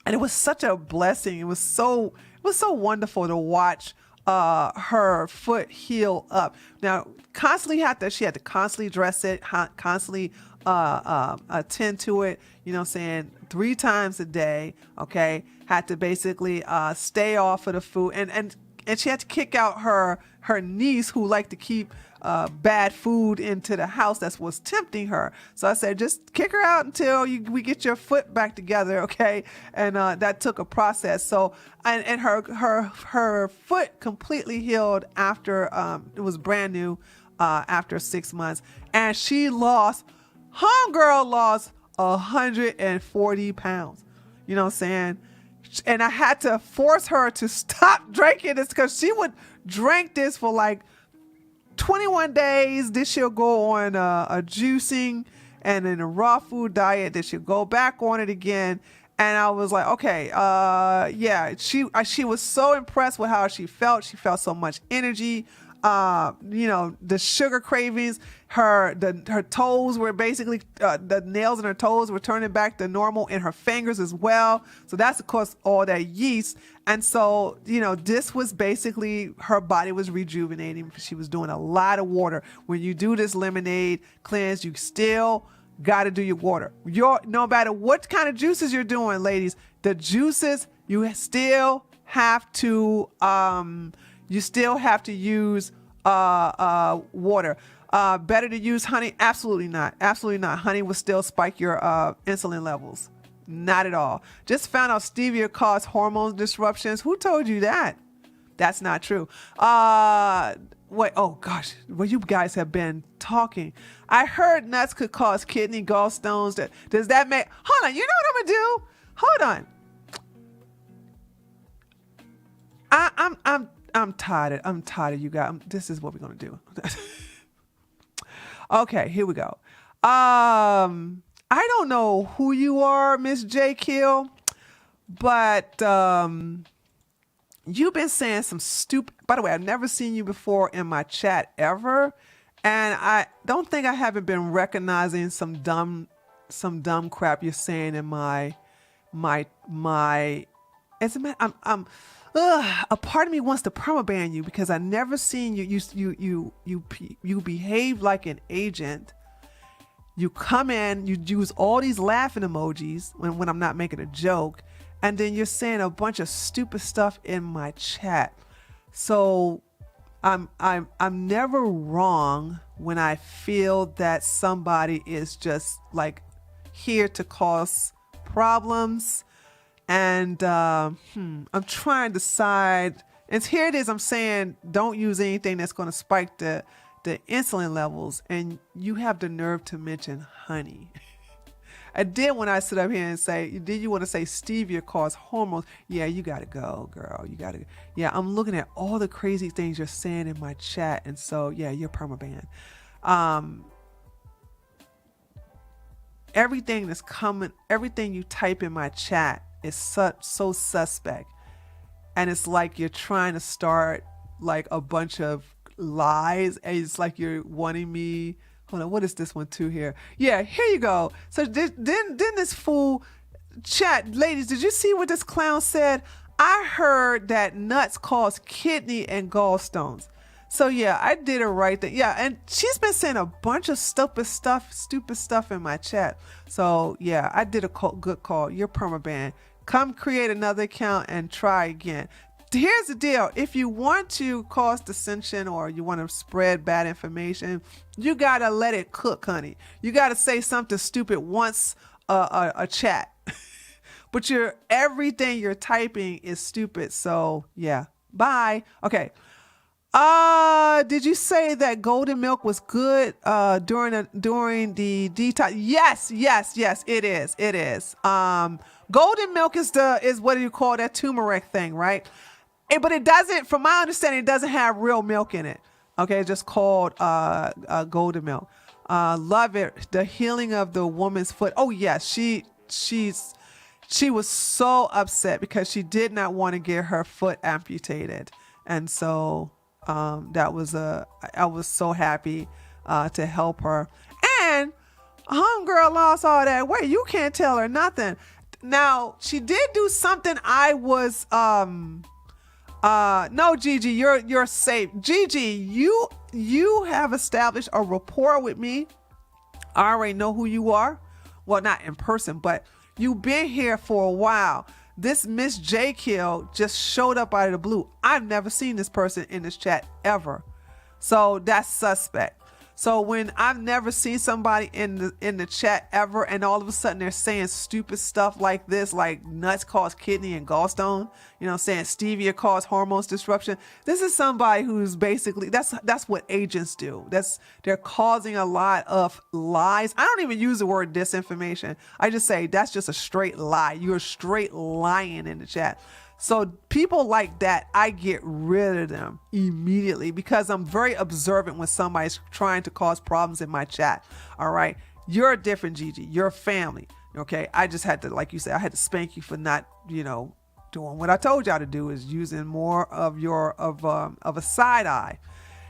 and it was such a blessing. It was so wonderful to watch her foot heal up. Now, she had to constantly dress it, constantly attend to it, 3 times a day. Okay. Had to basically stay off of the food, and she had to kick out her niece, who liked to keep bad food into the house. That's what's tempting her. So I said, just kick her out until we get your foot back together, okay? And that took a process. So and her foot completely healed after it was brand new after 6 months, and she lost 140 pounds. You know what I'm saying? And I had to force her to stop drinking this, because she would drink this for like 21 days. Then she'll go on a juicing and then a raw food diet. Then she'll go back on it again. And I was like, okay, yeah. She was so impressed with how she felt. She felt so much energy. The sugar cravings, her toes were basically, the nails in her toes were turning back to normal, and her fingers as well. So that's, of course, all that yeast. And so, this was basically, her body was rejuvenating. She was doing a lot of water. When you do this lemonade cleanse, you still got to do your water. No matter what kind of juices you're doing, ladies, the juices, you still have to use water. Better to use honey? Absolutely not. Absolutely not. Honey will still spike your insulin levels. Not at all. Just found out stevia causes hormone disruptions. Who told you that? That's not true. Wait, oh gosh, well, you guys have been talking. I heard nuts could cause kidney gallstones. Does that make, hold on, you know what I'm gonna do? Hold on. I'm tired of you guys. This is what we're gonna do. Okay, here we go. I don't know who you are, Miss J. Kill, but you've been saying some stupid. By the way, I've never seen you before in my chat ever, and I don't think I haven't been recognizing some dumb crap you're saying in my. As a matter, a part of me wants to permaban you, because I never seen you behave like an agent. You come in, you use all these laughing emojis when I'm not making a joke, and then you're saying a bunch of stupid stuff in my chat. So I'm never wrong when I feel that somebody is just like here to cause problems. And I'm trying to decide. And here it is. I'm saying don't use anything that's going to spike the insulin levels. And you have the nerve to mention honey. I did when I sit up here and say, did you want to say stevia cause hormones? Yeah, you got to go, girl. You got to. Yeah, I'm looking at all the crazy things you're saying in my chat. And so, yeah, you're permaban. Everything that's coming, everything you type in my chat is so suspect. and it's like you're trying to start like a bunch of lies, and it's like you're wanting me. Hold on, what is this one too here? Yeah, here you go. So then this fool chat, ladies, did you see what this clown said? I heard that nuts cause kidney and gallstones. So yeah, I did it right there. Yeah, and she's been saying a bunch of stupid stuff in my chat. So yeah, I did a good call. You're permaban. Come create another account and try again. Here's the deal. If you want to cause dissension or you want to spread bad information, you got to let it cook, honey. You got to say something stupid once a chat. But everything you're typing is stupid. So yeah, bye. Okay. Did you say that golden milk was good during the detox? Yes, it is. It is. Golden milk is what do you call that turmeric thing, right? But it doesn't, from my understanding, it doesn't have real milk in it. Okay, it's just called golden milk. Love it. The healing of the woman's foot. Oh yes, she was so upset because she did not want to get her foot amputated, and so I was so happy to help her. And homegirl lost all that weight. You can't tell her nothing. Now she did do something. I was no, Gigi, you're safe. Gigi, you have established a rapport with me. I already know who you are. Well, not in person, but you've been here for a while. This Miss J Kill just showed up out of the blue. I've never seen this person in this chat ever. So that's suspect. So when I've never seen somebody in the chat ever, and all of a sudden they're saying stupid stuff like this, like nuts cause kidney and gallstone, saying stevia cause hormones disruption. This is somebody who's basically, that's what agents do. They're causing a lot of lies. I don't even use the word disinformation. I just say that's just a straight lie. You're straight lying in the chat. So people like that, I get rid of them immediately because I'm very observant when somebody's trying to cause problems in my chat. All right. You're different, Gigi. You're family. Okay. I just had to, like you said, I had to spank you for not, doing what I told y'all to do, is using more of a side eye.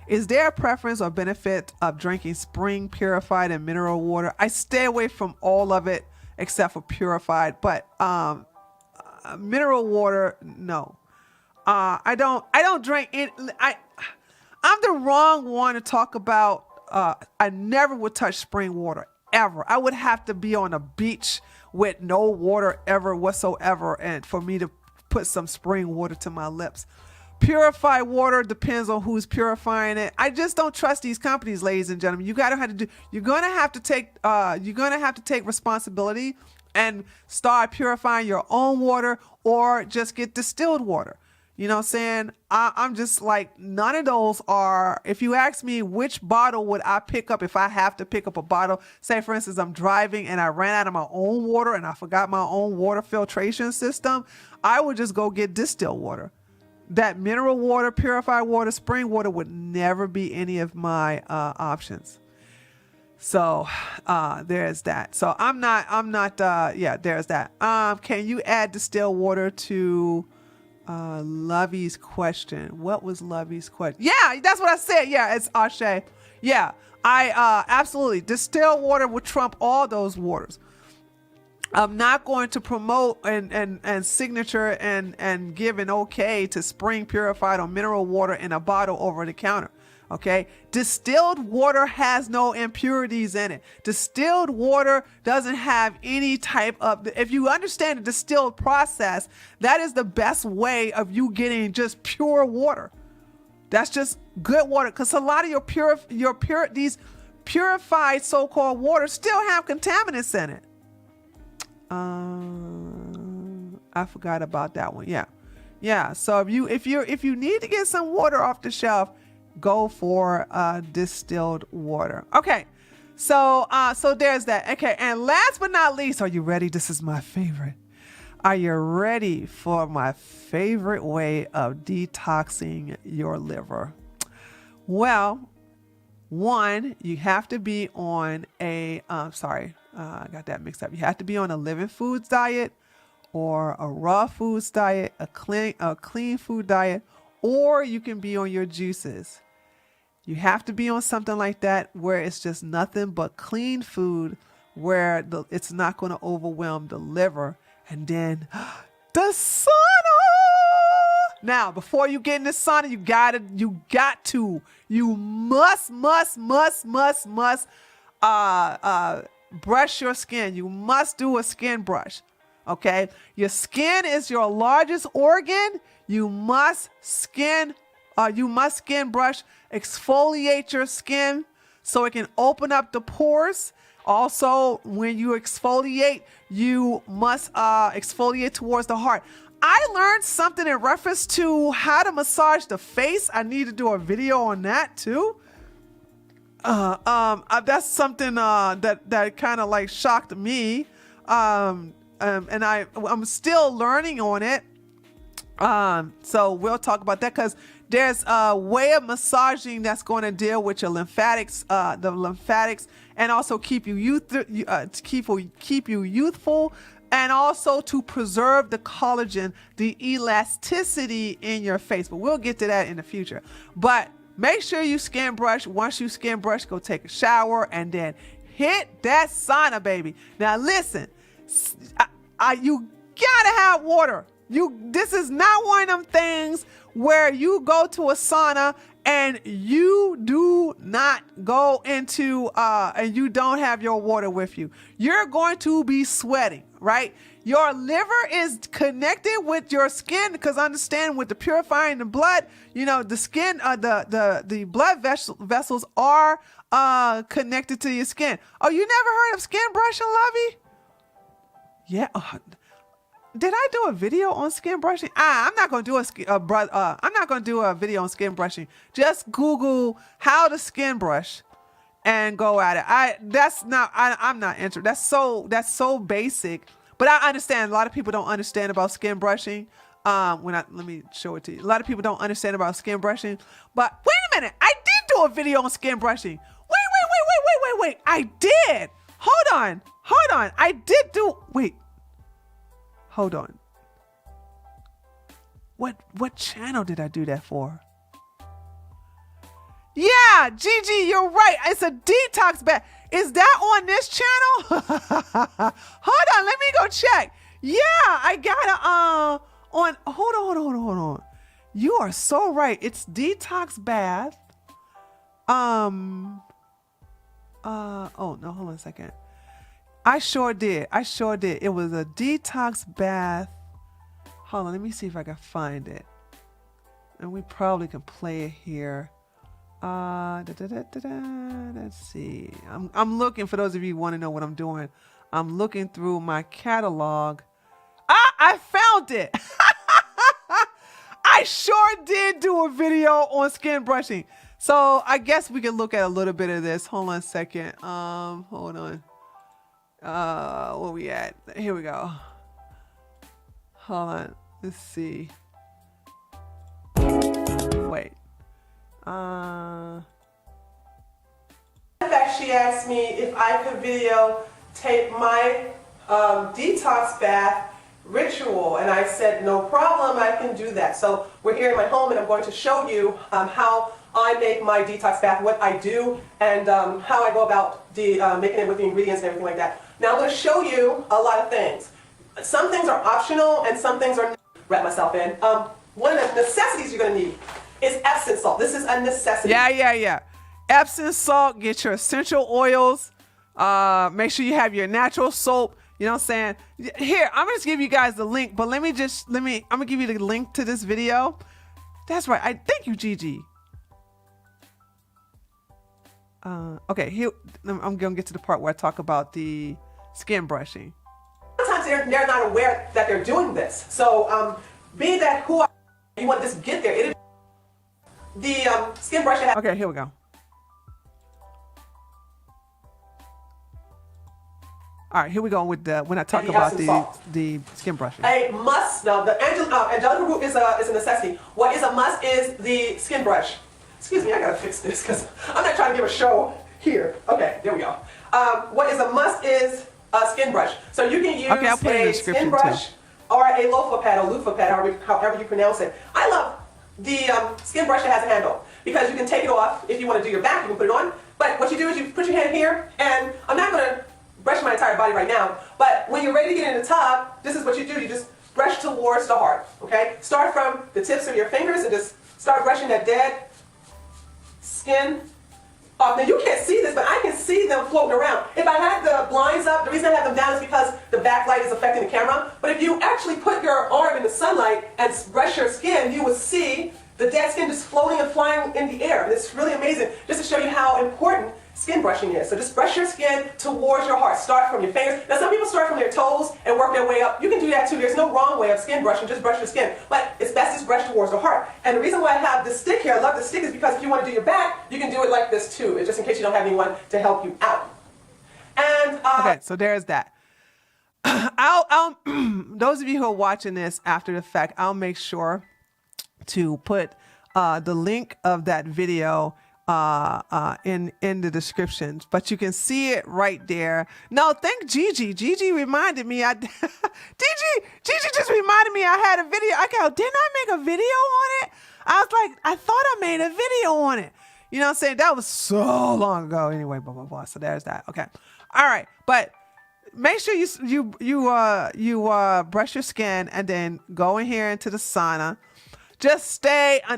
Is there a preference or benefit of drinking spring purified and mineral water? I stay away from all of it except for purified, but, mineral water, no. I don't drink it. I'm the wrong one to talk about. I never would touch spring water ever. I would have to be on a beach with no water ever whatsoever, and for me to put some spring water to my lips. Purified water depends on who's purifying it. I just don't trust these companies, ladies and gentlemen. You're gonna have to take responsibility and start purifying your own water, or just get distilled water. You know what I'm saying? I'm just like, none of those are, if you ask me which bottle would I pick up if I have to pick up a bottle, say for instance, I'm driving and I ran out of my own water and I forgot my own water filtration system, I would just go get distilled water. That mineral water, purified water, spring water would never be any of my options. So there's that. So I'm not there's that. Can you add distilled water to Lovey's question? What was Lovey's question? Yeah, that's what I said. Yeah, it's Ashe. Yeah, I absolutely, distilled water would trump all those waters. I'm not going to promote and signature and give an okay to spring purified or mineral water in a bottle over the counter. Okay. Distilled water has no impurities in it. Distilled water doesn't have any type of, if you understand the distilled process, that is the best way of you getting just pure water. That's just good water. Cause a lot of these purified so-called water still have contaminants in it. I forgot about that one. Yeah. So if you need to get some water off the shelf, go for distilled water. Okay. So there's that. Okay. And last but not least, are you ready? This is my favorite. Are you ready for my favorite way of detoxing your liver? Well, one, you have to be on I got that mixed up. You have to be on a living foods diet, or a raw foods diet, a clean food diet, or you can be on your juices. You have to be on something like that where it's just nothing but clean food, where it's not going to overwhelm the liver. And then the sauna. Now, before you get in the sauna, you must brush your skin. You must do a skin brush. Okay, your skin is your largest organ. You must skin brush, exfoliate your skin so it can open up the pores. Also, when you exfoliate, you must exfoliate towards the heart. I learned something in reference to how to massage the face. I need to do a video on that too. That's something that kind of like shocked me. And I'm still learning on it. So we'll talk about that, because there's a way of massaging that's going to deal with your lymphatics, and also keep you youthful, and also to preserve the collagen, the elasticity in your face. But we'll get to that in the future. But make sure you skin brush. Once you skin brush, go take a shower and then hit that sauna, baby. Now listen, you gotta have water. This is not one of them things where you go to a sauna and you do not go into and you don't have your water with you. You're going to be sweating, right? Your liver is connected with your skin, because understand, with the purifying the blood, the skin, the blood vessels are connected to your skin. Oh, you never heard of skin brushing, Lovey? Yeah. Did I do a video on skin brushing? I'm not going to do I'm not going to do a video on skin brushing. Just Google how to skin brush and go at it. I'm not interested. That's so basic. But I understand a lot of people don't understand about skin brushing. Let me show it to you. A lot of people don't understand about skin brushing. But wait a minute, I did do a video on skin brushing. Wait. I did. Hold on. I did do. Wait. Hold on. What channel did I do that for? Yeah, Gigi, you're right. It's a detox bath. Is that on this channel? Hold on, let me go check. Yeah, I got it on. Hold on. You are so right. It's detox bath. Oh no, hold on a second. I sure did. It was a detox bath. Hold on, let me see if I can find it. And we probably can play it here. Let's see. I'm looking, for those of you who want to know what I'm doing. I'm looking through my catalog. I found it. I sure did do a video on skin brushing. So I guess we can look at a little bit of this. Hold on a second. Hold on. Where we at? Here we go. Hold on. Let's see. Wait. In fact, she asked me if I could videotape my detox bath ritual, and I said no problem, I can do that. So we're here in my home, and I'm going to show you how I make my detox bath, what I do, and how I go about making it with the ingredients and everything like that. Now I'm going to show you a lot of things. Some things are optional and some things are wrap myself in. One of the necessities you're going to need is Epsom salt. This is a necessity. Yeah. Epsom salt, get your essential oils. Make sure you have your natural soap. You know what I'm saying? Here, I'm going to give you guys the link, but I'm going to give you the link to this video. That's right. Thank you, Gigi. Okay, here, I'm going to get to the part where I talk about the skin brushing. Sometimes they're not aware that they're doing this. So, be that who you want to just get there. The skin brushing. Okay, here we go. All right, here we go with when I talk about the skin brushing. A must. Now, the angelica root is a necessity. What is a must is the skin brush. Excuse me, I gotta fix this because I'm not trying to give a show here. Okay, there we go. What is a must is a skin brush. So you can use a skin brush or a loofah pad or loofah pad, however you pronounce it. I love the skin brush that has a handle because you can take it off if you want to do your back. You can put it on, but what you do is you put your hand here, and I'm not going to brush my entire body right now, but when you're ready to get in the tub, this is what you do. You just brush towards the heart, okay? Start from the tips of your fingers and just start brushing that dead skin off. Now you can't see this, but I can see them floating around. If I had the blinds up, the reason I have them down is because the backlight is affecting the camera, but if you actually put your arm in the sunlight and brush your skin, you would see the dead skin just floating and flying in the air. It's really amazing, just to show you how important skin brushing is. So just brush your skin towards your heart. Start from your fingers. Now some people start from their toes and work their way up. You can do that too. There's no wrong way of skin brushing. Just brush your skin. But it's best to brush towards the heart. And the reason why I have this stick here, I love this stick, is because if you want to do your back, you can do it like this too. It's just in case you don't have anyone to help you out. And okay, so there's that. I'll those of you who are watching this after the fact, I'll make sure to put the link of that video in the description, but you can see it right there. No, thank Gigi. Gigi reminded me. Gigi just reminded me I had a video. I go, didn't I make a video on it? I was like, I thought I made a video on it. You know what I'm saying? That was so long ago. Anyway, blah blah blah. So there's that. Okay, all right, but make sure you brush your skin and then go in here into the sauna. Just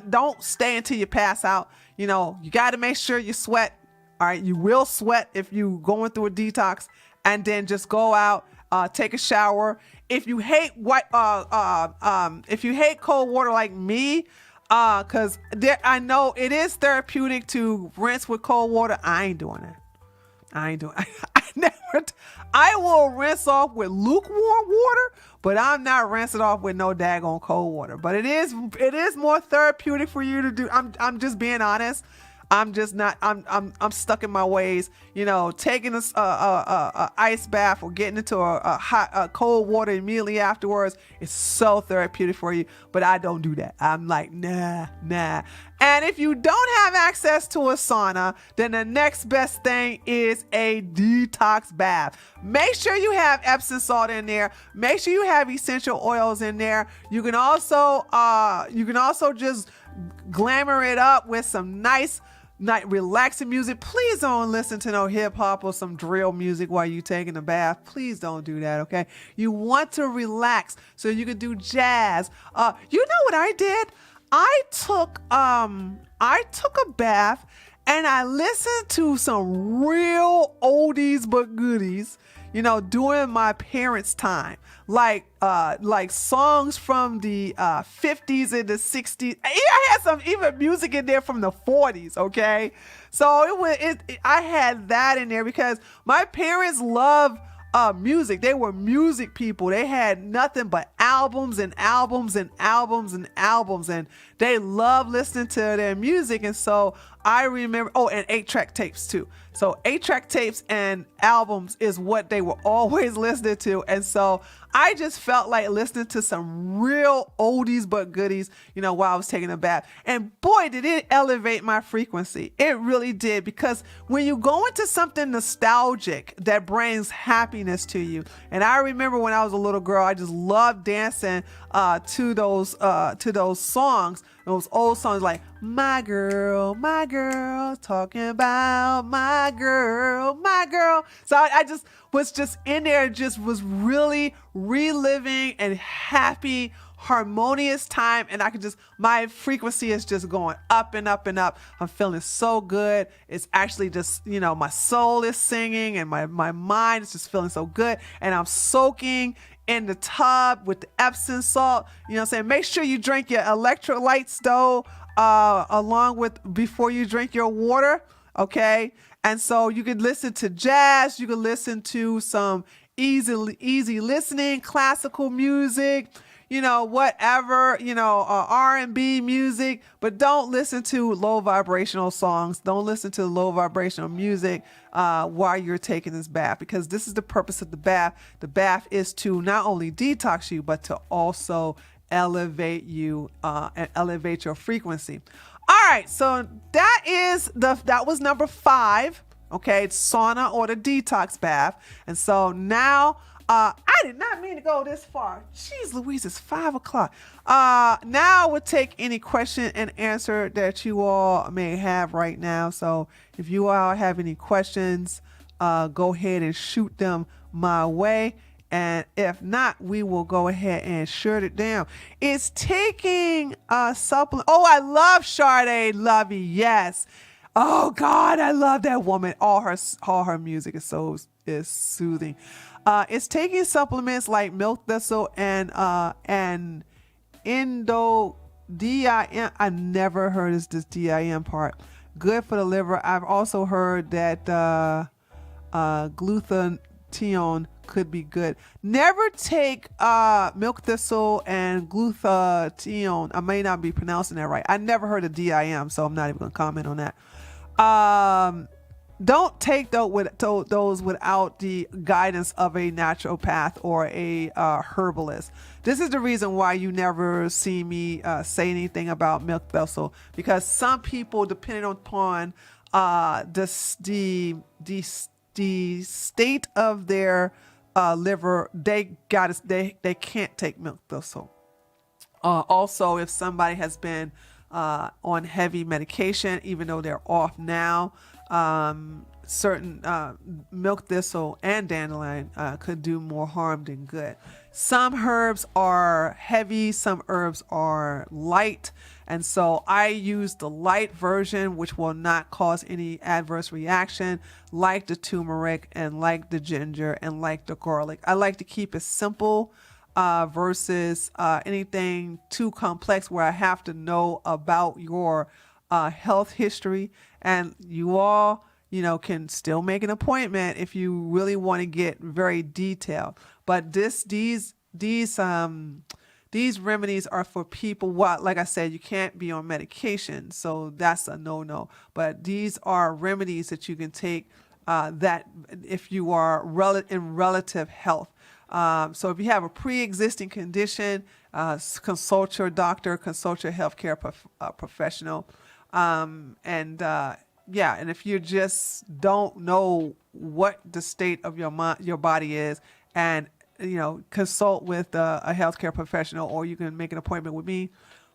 don't stay until you pass out. You know, you got to make sure you sweat. All right. You will sweat if you going through a detox, and then just go out, take a shower. If you hate if you hate cold water like me, cause I know it is therapeutic to rinse with cold water. I ain't doing it. I will rinse off with lukewarm water, but I'm not rinsing off with no daggone cold water. But it is more therapeutic for you to do. I'm just being honest. I'm just not. I'm stuck in my ways. You know, taking a ice bath or getting into a cold water immediately afterwards is so therapeutic for you. But I don't do that. I'm like, nah. And if you don't have access to a sauna, then the next best thing is a detox bath. Make sure you have Epsom salt in there. Make sure you have essential oils in there. You can also just glamour it up with some nice relaxing music. Please don't listen to no hip hop or some drill music while you taking a bath. Please don't do that, okay? You want to relax so you can do jazz. You know what I did? I took a bath and I listened to some real oldies but goodies, you know, during my parents' time. Like songs from the 50s and the 60s. I had some even music in there from the 40s, okay? So I had that in there because my parents loved music. They were music people. They had nothing but albums and albums and albums and albums, and they loved listening to their music. And so I remember, and 8-track tapes too. So 8-track tapes and albums is what they were always listening to. And so I just felt like listening to some real oldies but goodies, you know, while I was taking a bath. And boy, did it elevate my frequency. It really did, because when you go into something nostalgic that brings happiness to you. And I remember when I was a little girl, I just loved dancing to those songs, those old songs like my girl, talking about my girl. So I just was just in there, just was really reliving and happy, harmonious time. And I could just, my frequency is just going up and up and up. I'm feeling so good. It's actually just, you know, my soul is singing and my mind is just feeling so good. And I'm soaking in the tub with the Epsom salt. You know what I'm saying? Make sure you drink your electrolytes though, along with before you drink your water. Okay. And so you could listen to jazz. You could listen to some easy listening, classical music, you know, whatever, you know, R&B music, but don't listen to low vibrational songs. Don't listen to low vibrational music while you're taking this bath, because this is the purpose of the bath. The bath is to not only detox you, but to also elevate you and elevate your frequency. All right, so that was number 5. Okay, it's sauna or the detox bath. And so now I did not mean to go this far. Jeez Louise, it's 5 o'clock. Now we'll take any question and answer that you all may have right now. So if you all have any questions, go ahead and shoot them my way. And if not, we will go ahead and shut it down. It's taking a supplement. Oh, I love Sade Lovey. Yes. Oh God, I love that woman. All her music is soothing. It's taking supplements like milk thistle and endo DIM. I never heard this DIM part. Good for the liver. I've also heard that glutathione could be good. Never take milk thistle and glutathione. I may not be pronouncing that right. I never heard of DIM, so I'm not even going to comment on that. Don't take those without the guidance of a naturopath or a herbalist. This is the reason why you never see me say anything about milk thistle, because some people, depending upon the state of their liver, they can't take milk thistle. Also, if somebody has been on heavy medication, even though they're off now, certain milk thistle and dandelion could do more harm than good. Some herbs are heavy, some herbs are light, and so I use the light version, which will not cause any adverse reaction, like the turmeric and like the ginger and like the garlic. I like to keep it simple versus anything too complex where I have to know about your health history. And you all, can still make an appointment if you really want to get very detailed. But these remedies are for people. Like I said, you can't be on medication, so that's a no-no. But these are remedies that you can take that if you are in relative health. So if you have a pre-existing condition, consult your doctor, consult your healthcare professional. And if you just don't know what the state of your body is, and consult with a healthcare professional, or you can make an appointment with me.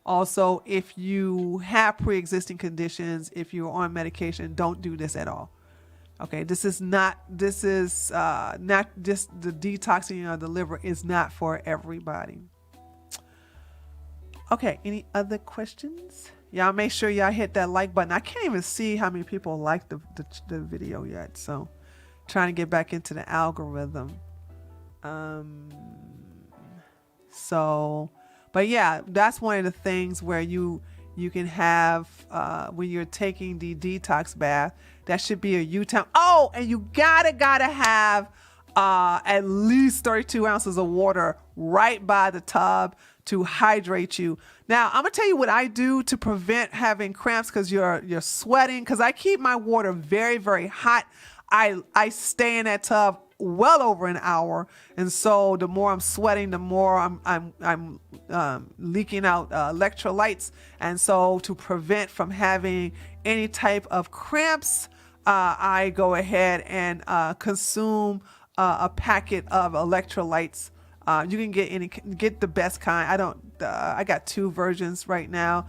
Also, if you have pre-existing conditions, if you're on medication, don't do this at all. Okay, this is not just the detoxing of the liver is not for everybody. Okay, any other questions? Y'all make sure y'all hit that like button. I can't even see how many people like the video yet, so trying to get back into the algorithm. But yeah, that's one of the things where you can have when you're taking the detox bath. That should be a U-time. Oh, and you gotta have at least 32 ounces of water right by the tub to hydrate you. Now, I'm gonna tell you what I do to prevent having cramps, because you're sweating. Because I keep my water very, very hot. I stay in that tub well over an hour, and so the more I'm sweating, the more I'm leaking out electrolytes. And so to prevent from having any type of cramps, I go ahead and consume a packet of electrolytes. You can get the best kind. I got 2 versions right now.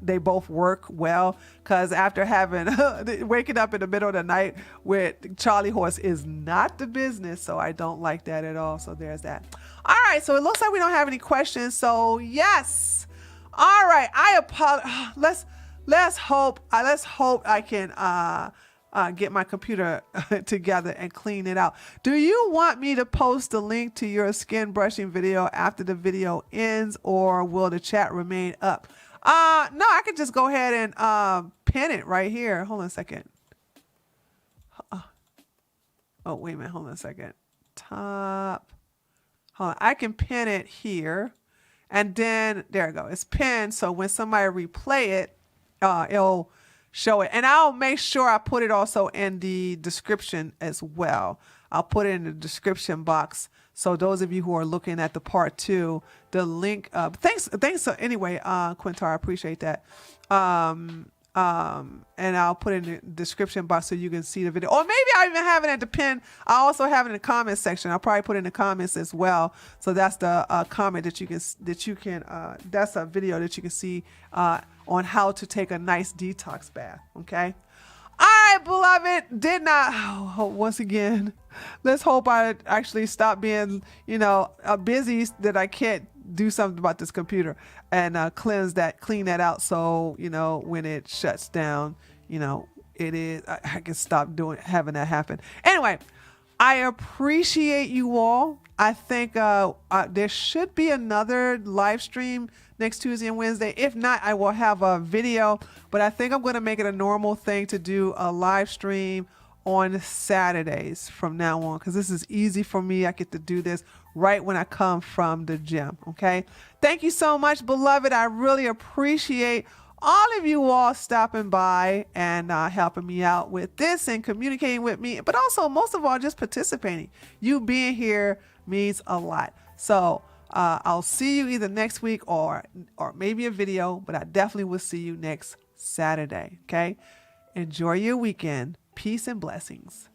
They both work well, because after waking up in the middle of the night with Charlie horse is not the business. So I don't like that at all. So there's that. All right. So it looks like we don't have any questions. So yes. All right. I apologize. Let's hope I can get my computer together and clean it out. Do you want me to post the link to your skin brushing video after the video ends, or will the chat remain up? No, I can just go ahead and pin it right here. Hold on a second. Oh, wait a minute. Hold on a second. Top. Hold on. I can pin it here. And then, there we go. It's pinned, so when somebody replay it, it'll show it. And I'll make sure I put it also in the description as well. I'll put it in the description box. So those of you who are looking at the part 2, the link, thanks. Anyway, Quintar, I appreciate that. And I'll put it in the description box so you can see the video. Or maybe I even have it at the pin. I also have it in the comment section. I'll probably put it in the comments as well. So that's the comment that you can that's a video that you can see on how to take a nice detox bath. Okay. All right, beloved. Did not. Once again, let's hope I actually stop being, busy that I can't do something about this computer and clean that out. So, when it shuts down, I can stop having that happen. Anyway, I appreciate you all. I think there should be another live stream next Tuesday and Wednesday. If not, I will have a video, but I think I'm going to make it a normal thing to do a live stream on Saturdays from now on, because this is easy for me. I get to do this right when I come from the gym. Okay. Thank you so much, beloved. I really appreciate all of you all stopping by and helping me out with this and communicating with me, but also most of all, just participating. You being here means a lot. So I'll see you either next week or maybe a video, but I definitely will see you next Saturday. Okay. Enjoy your weekend. Peace and blessings.